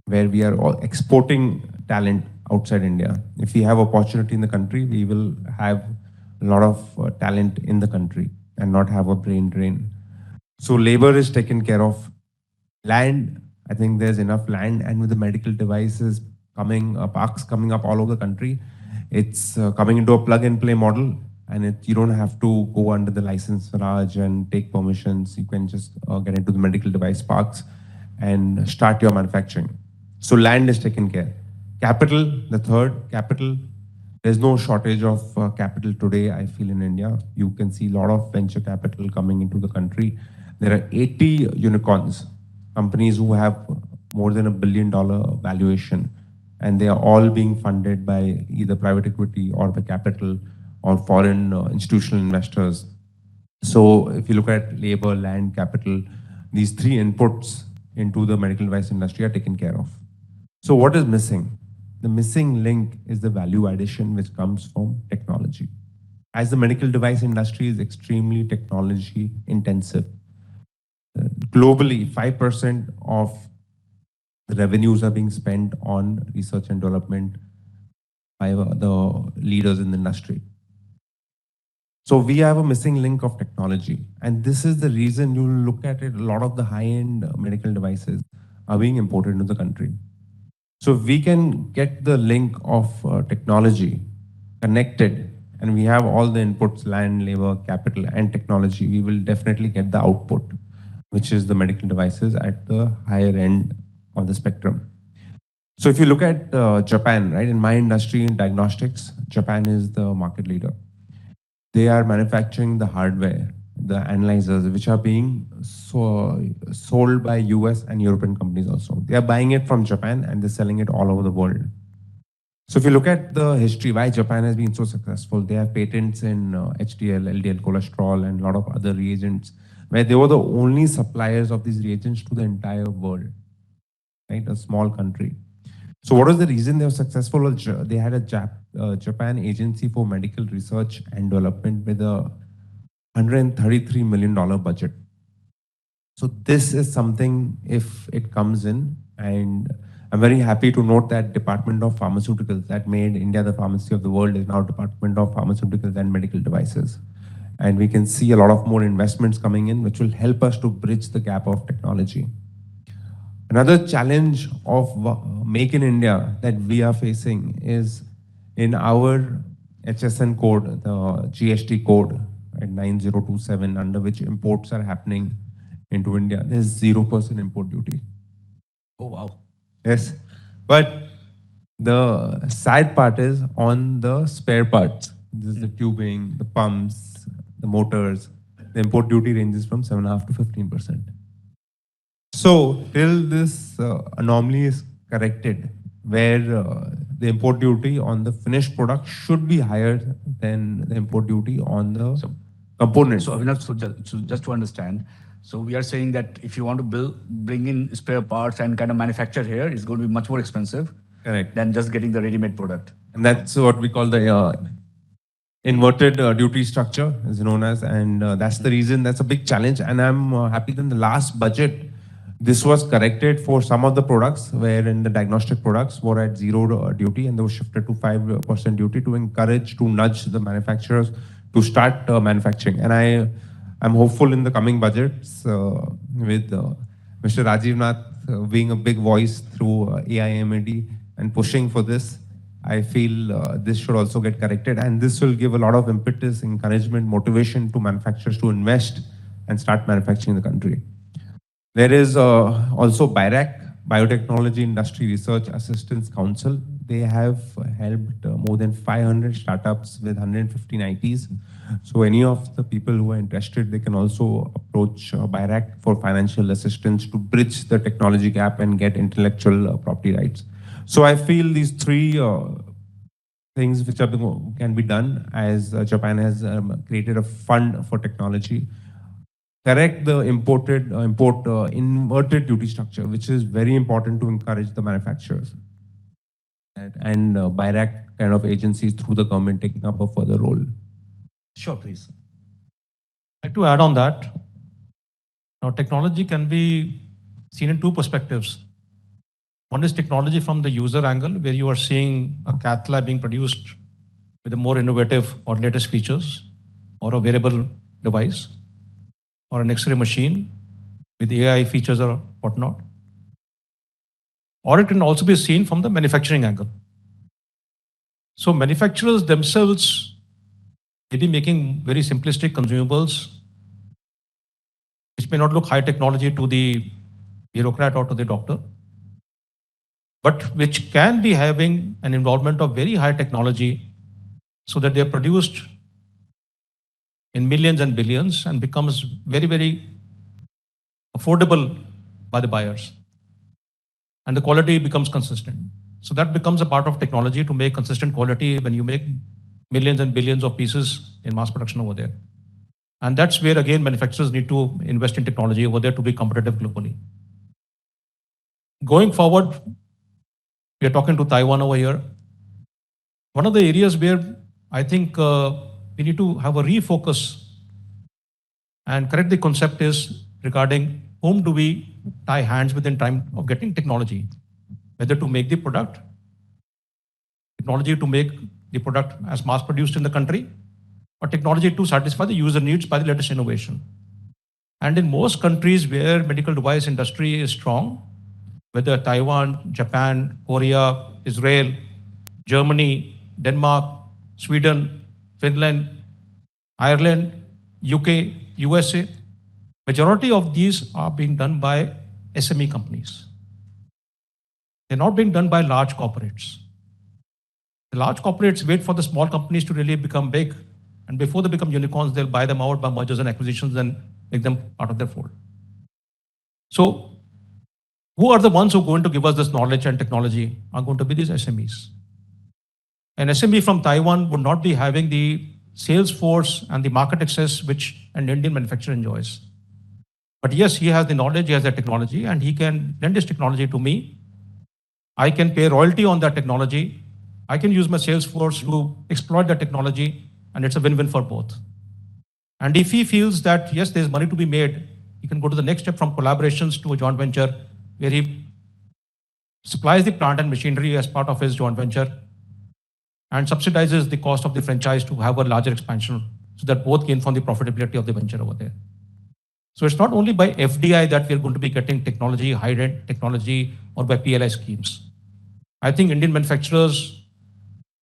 where we are all exporting talent outside India. If we have opportunity in the country, we will have a lot of talent in the country and not have a brain drain. So labor is taken care of. Land, I think there's enough land, and with the medical devices coming, parks coming up all over the country, it's coming into a plug-and-play model, and you don't have to go under the license Raj and take permissions. You can just get into the medical device parks and start your manufacturing. So land is taken care. Capital, the third, capital. There's no shortage of capital today, I feel, in India. You can see a lot of venture capital coming into the country. There are 80 unicorns, companies who have more than $1 billion valuation, and they are all being funded by either private equity or the capital or foreign institutional investors. So if you look at labor, land, capital, these three inputs into the medical device industry are taken care of. So what is missing? The missing link is the value addition which comes from technology. As the medical device industry is extremely technology intensive, globally 5% of the revenues are being spent on research and development by the leaders in the industry. So we have a missing link of technology. And this is the reason you look at it, a lot of the high-end medical devices are being imported into the country. So if we can get the link of technology connected, and we have all the inputs, land, labor, capital, and technology, we will definitely get the output, which is the medical devices at the higher end of the spectrum. So if you look at Japan, right, in my industry in diagnostics, Japan is the market leader. They are manufacturing the hardware, the analyzers, which are being sold by US and European companies also. They are buying it from Japan and they're selling it all over the world. So if you look at the history, why Japan has been so successful, they have patents in HDL, LDL cholesterol, and a lot of other reagents, where they were the only suppliers of these reagents to the entire world, right? A small country. So what was the reason they were successful? They had a Japan Agency for Medical Research and Development with a $133 million budget. So this is something, if it comes in, and I'm very happy to note that Department of Pharmaceuticals that made India the pharmacy of the world is now Department of Pharmaceuticals and Medical Devices. And we can see a lot of more investments coming in, which will help us to bridge the gap of technology. Another challenge of Make in India that we are facing is in our HSN code, the GST code at 9027, under which imports are happening into India, there's 0% import duty. Oh, wow. Yes. But the sad part is on the spare parts. This is the tubing, the pumps, the motors. The import duty ranges from 7.5% to 15%. So till this anomaly is corrected, where the import duty on the finished product should be higher than the import duty on the components. So Avinash, so just to understand, so we are saying that if you want to bring in spare parts and kind of manufacture here, it's going to be much more expensive. Correct. Than just getting the ready-made product. And that's what we call the inverted duty structure, is known as, and that's the reason, that's a big challenge. And I'm happy that in the last budget, this was corrected for some of the products, wherein the diagnostic products were at 0 duty and they were shifted to 5% duty to encourage, to nudge the manufacturers to start manufacturing. And I'm hopeful in the coming budgets with Mr. Rajiv Nath being a big voice through AIMAD and pushing for this. I feel this should also get corrected, and this will give a lot of impetus, encouragement, motivation to manufacturers to invest and start manufacturing in the country. There is also BIRAC, Biotechnology Industry Research Assistance Council. They have helped more than 500 startups with 115 IPs. So any of the people who are interested, they can also approach BIRAC for financial assistance to bridge the technology gap and get intellectual property rights. So I feel these three things which can be done, as Japan has created a fund for technology. Correct the import inverted duty structure, which is very important to encourage the manufacturers. And BIRAC kind of agencies through the government taking up a further role. Sure, please. I'd like to add on that. Now, technology can be seen in two perspectives. One is technology from the user angle, where you are seeing a cath lab being produced with a more innovative or latest features, or a wearable device, or an X-ray machine with AI features or whatnot. Or it can also be seen from the manufacturing angle. So manufacturers themselves may be making very simplistic consumables, which may not look high technology to the bureaucrat or to the doctor, but which can be having an involvement of very high technology, so that they are produced in millions and billions and becomes very, very affordable by the buyers. And the quality becomes consistent. So that becomes a part of technology to make consistent quality when you make millions and billions of pieces in mass production over there. And that's where, again, manufacturers need to invest in technology over there to be competitive globally. Going forward, we are talking to Taiwan over here. One of the areas where I think we need to have a refocus and correct the concept is regarding whom do we tie hands with in time of getting technology, whether to make the product, technology to make the product as mass produced in the country, or technology to satisfy the user needs by the latest innovation. And in most countries where medical device industry is strong, whether Taiwan, Japan, Korea, Israel, Germany, Denmark, Sweden, Finland, Ireland, UK, USA, majority of these are being done by SME companies. They're not being done by large corporates. The large corporates wait for the small companies to really become big, and before they become unicorns, they'll buy them out by mergers and acquisitions and make them part of their fold. So who are the ones who are going to give us this knowledge and technology are going to be these SMEs. An SME from Taiwan would not be having the sales force and the market access which an Indian manufacturer enjoys. But yes, he has the knowledge, he has the technology, and he can lend his technology to me. I can pay royalty on that technology. I can use my sales force to exploit that technology, and it's a win-win for both. And if he feels that, yes, there's money to be made, he can go to the next step from collaborations to a joint venture where he supplies the plant and machinery as part of his joint venture and subsidizes the cost of the franchise to have a larger expansion so that both gain from the profitability of the venture over there. So it's not only by FDI that we're going to be getting technology, high-end technology, or by PLI schemes. I think Indian manufacturers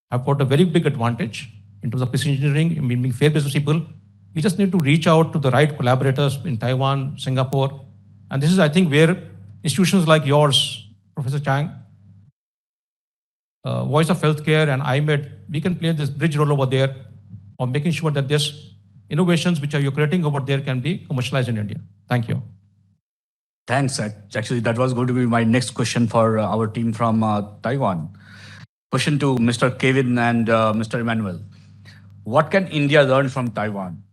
have got a very big advantage in terms of precision engineering, in being fair business people. We just need to reach out to the right collaborators in Taiwan, Singapore. And this is, I think, where institutions like yours, Professor Chang, Voice of Healthcare and IMED, we can play this bridge role over there of making sure that this innovations which you're creating over there can be commercialized in India. Thank you. Thanks. Actually, that was going to be my next question for our team from Taiwan. Question to Mr. Kevin and Mr. Emmanuel. What can India learn from Taiwan?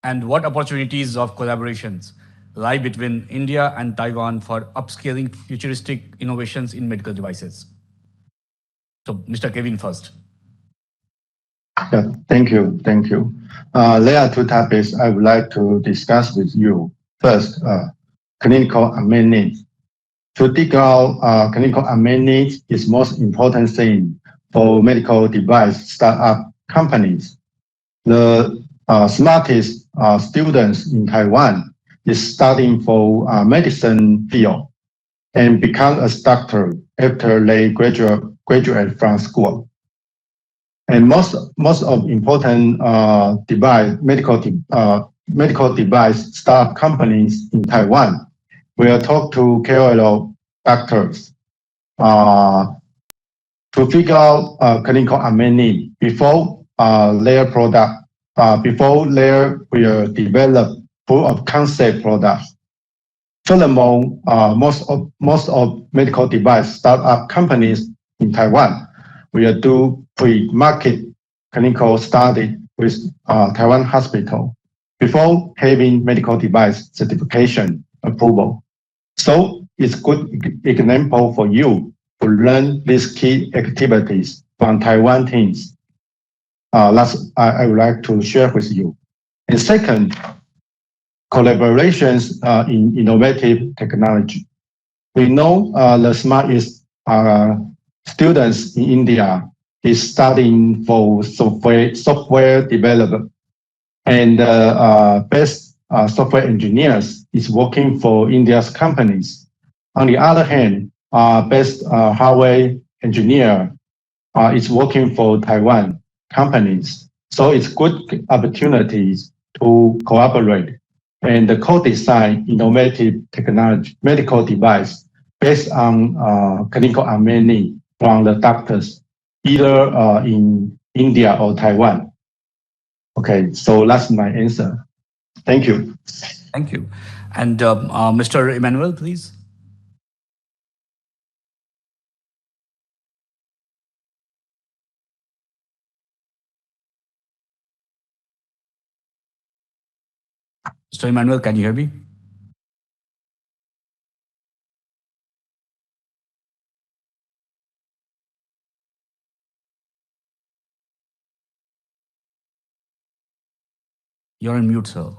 And what opportunities of collaborations lie between India and Taiwan for upscaling futuristic innovations in medical devices? So, Mr. Kevin first. Yeah, thank you. Thank you. There are two topics I would like to discuss with you. First, clinical unmet needs. To dig out clinical unmet needs is most important thing for medical device startup companies. The smartest students in Taiwan is studying for medicine field and become a doctor after they graduate from school. And most of important medical device startup companies in Taiwan will talk to KOL doctors to figure out clinical unmet need before their product, before they will develop proof of concept products. Furthermore, most of medical device startup companies in Taiwan will do pre-market clinical study with Taiwan hospital before having medical device certification approval. So it's good example for you to learn these key activities from Taiwan teams. That's I would like to share with you. And second, collaborations in innovative technology. We know the smartest students in India is studying for software development, and best software engineers is working for India's companies. On the other hand, best hardware engineer is working for Taiwan companies. So it's good opportunities to collaborate and co-design innovative technology, medical device based on clinical unmet need from the doctors, either in India or Taiwan. Okay, so that's my answer. Thank you. Thank you. And Mr. Emmanuel, please. Mr. Emmanuel, can you hear me? You're on mute, sir.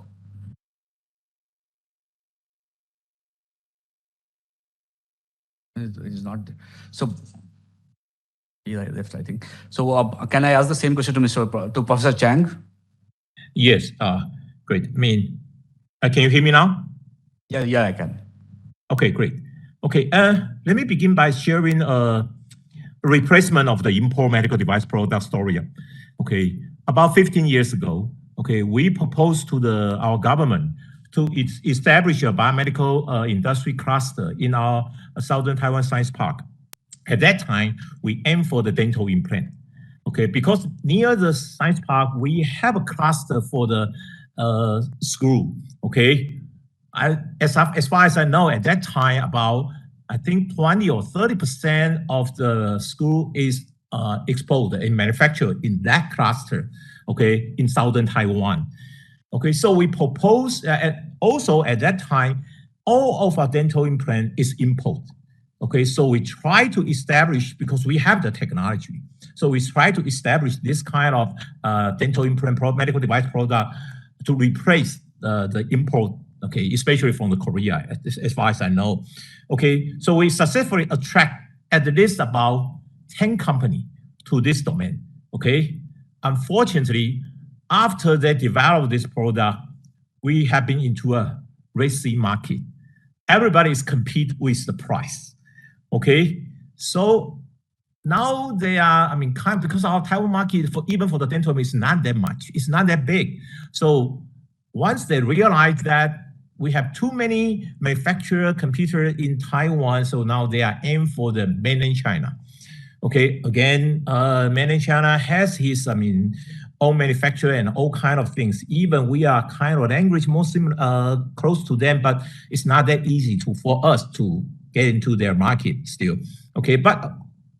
It is not. So, yeah, I left, I think. So, can I ask the same question to Professor Chang? Yes, great. I mean, can you hear me now? Yeah, I can. Okay, great. Okay, let me begin by sharing a replacement of the import medical device product story. Okay, about 15 years ago, okay, we proposed to our government to establish a biomedical industry cluster in our Southern Taiwan Science Park. At that time, we aimed for the dental implant. Okay, because near the science park, we have a cluster for the screw. Okay, as far as I know, at that time, about I think 20 or 30% of the screw is exposed and manufactured in that cluster. Okay, in Southern Taiwan. Okay, so we proposed also at that time, all of our dental implant is import. Okay, so we try to establish, because we have the technology, so we try to establish this kind of dental implant medical device product to replace the import okay, especially from the Korea, as far as I know. Okay, so we successfully attract at least about 10 companies to this domain. Okay, unfortunately, after they develop this product, we have been into a Red Sea market. Everybody is compete with the price. Okay, so now they are, I mean, kind of, because our Taiwan market, even for the dental is not that much. It's not that big. So once they realize that we have too many manufacturer computers in Taiwan, so now they are aimed for the mainland China. Okay, again, mainland China has his, I mean, own manufacturer and all kind of things. Even we are kind of language more similar, close to them, but it's not that easy for us to get into their market still. Okay, but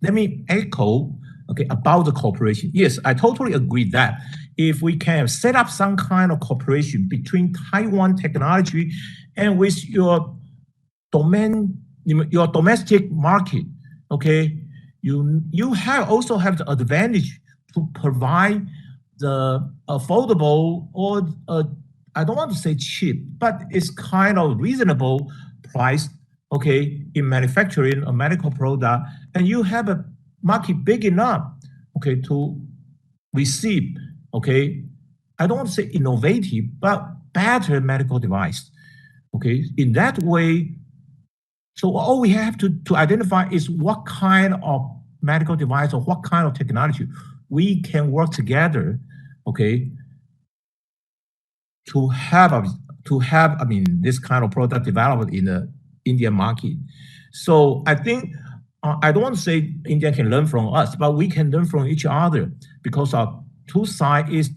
let me echo, okay, about the cooperation. Yes, I totally agree that if we can set up some kind of cooperation between Taiwan technology and with your domain, your domestic market, okay, you also have the advantage to provide the affordable or I don't want to say cheap, but it's kind of reasonable price, okay, in manufacturing a medical product, and you have a market big enough, okay, to receive, okay, I don't want to say innovative, but better medical device, okay. In that way, so all we have to identify is what kind of medical device or what kind of technology we can work together, okay, to have I mean this kind of product developed in the Indian market. So I think I don't want to say India can learn from us, but we can learn from each other because our two sides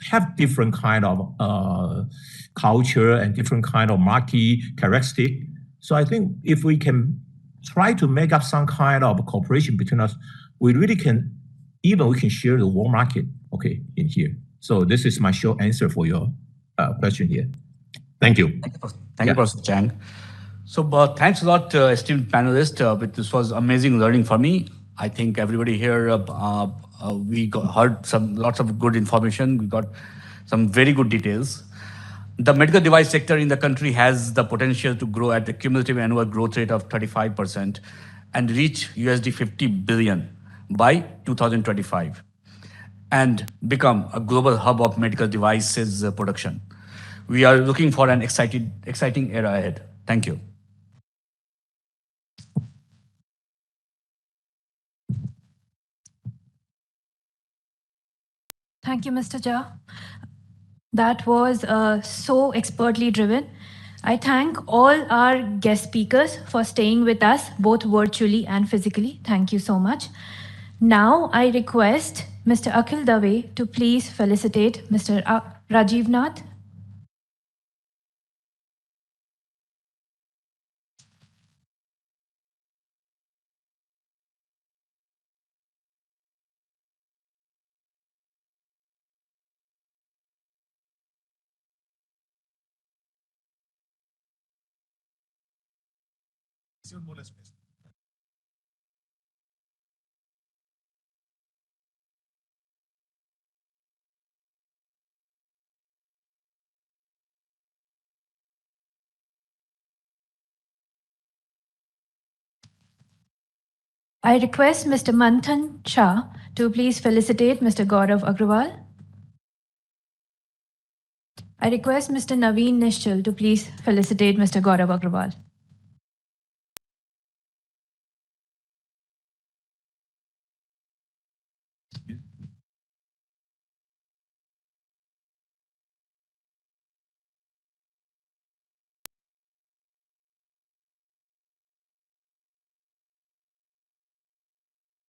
have different kind of culture and different kind of market characteristic. So I think if we can try to make up some kind of cooperation between us, we really can, even we can share the world market, okay, in here. So this is my short answer for your question here. Thank you. Thank you, Professor Chang. So thanks a lot, esteemed panelists. This was amazing learning for me. I think everybody here, we heard lots of good information. We got some very good details. The medical device sector in the country has the potential to grow at a cumulative annual growth rate of 35% and reach $50 billion by 2025 and become a global hub of medical devices production. We are looking for an exciting era ahead. Thank you. Thank you, Mr. Jha. That was so expertly driven. I thank all our guest speakers for staying with us, both virtually and physically. Thank you so much. Now I request Mr. Akhil Dave to please felicitate Mr. Rajiv Nath. I request Mr. Manthan Shah to please felicitate Mr. Gaurav Agrawal. I request Mr. Naveen Nishchal to please felicitate Mr. Gaurav Agrawal.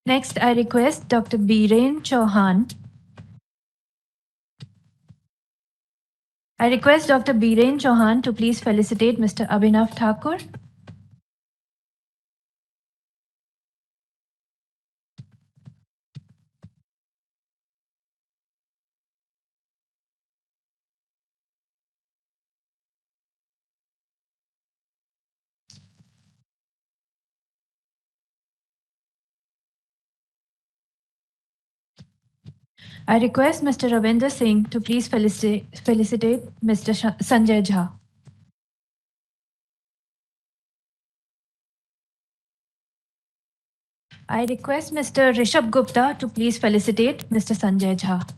Next, I request Dr. Biren Chauhan. I request Dr. Biren Chauhan to please felicitate Mr. Abhinav Thakur. I request Mr. Ravinder Singh to please felicitate Mr. Sanjay Jha. I request Mr. Rishabh Gupta to please felicitate Mr. Sanjay Jha.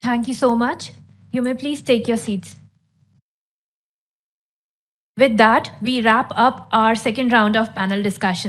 Thank you so much. You may please take your seats. With that, we wrap up our second round of panel discussion.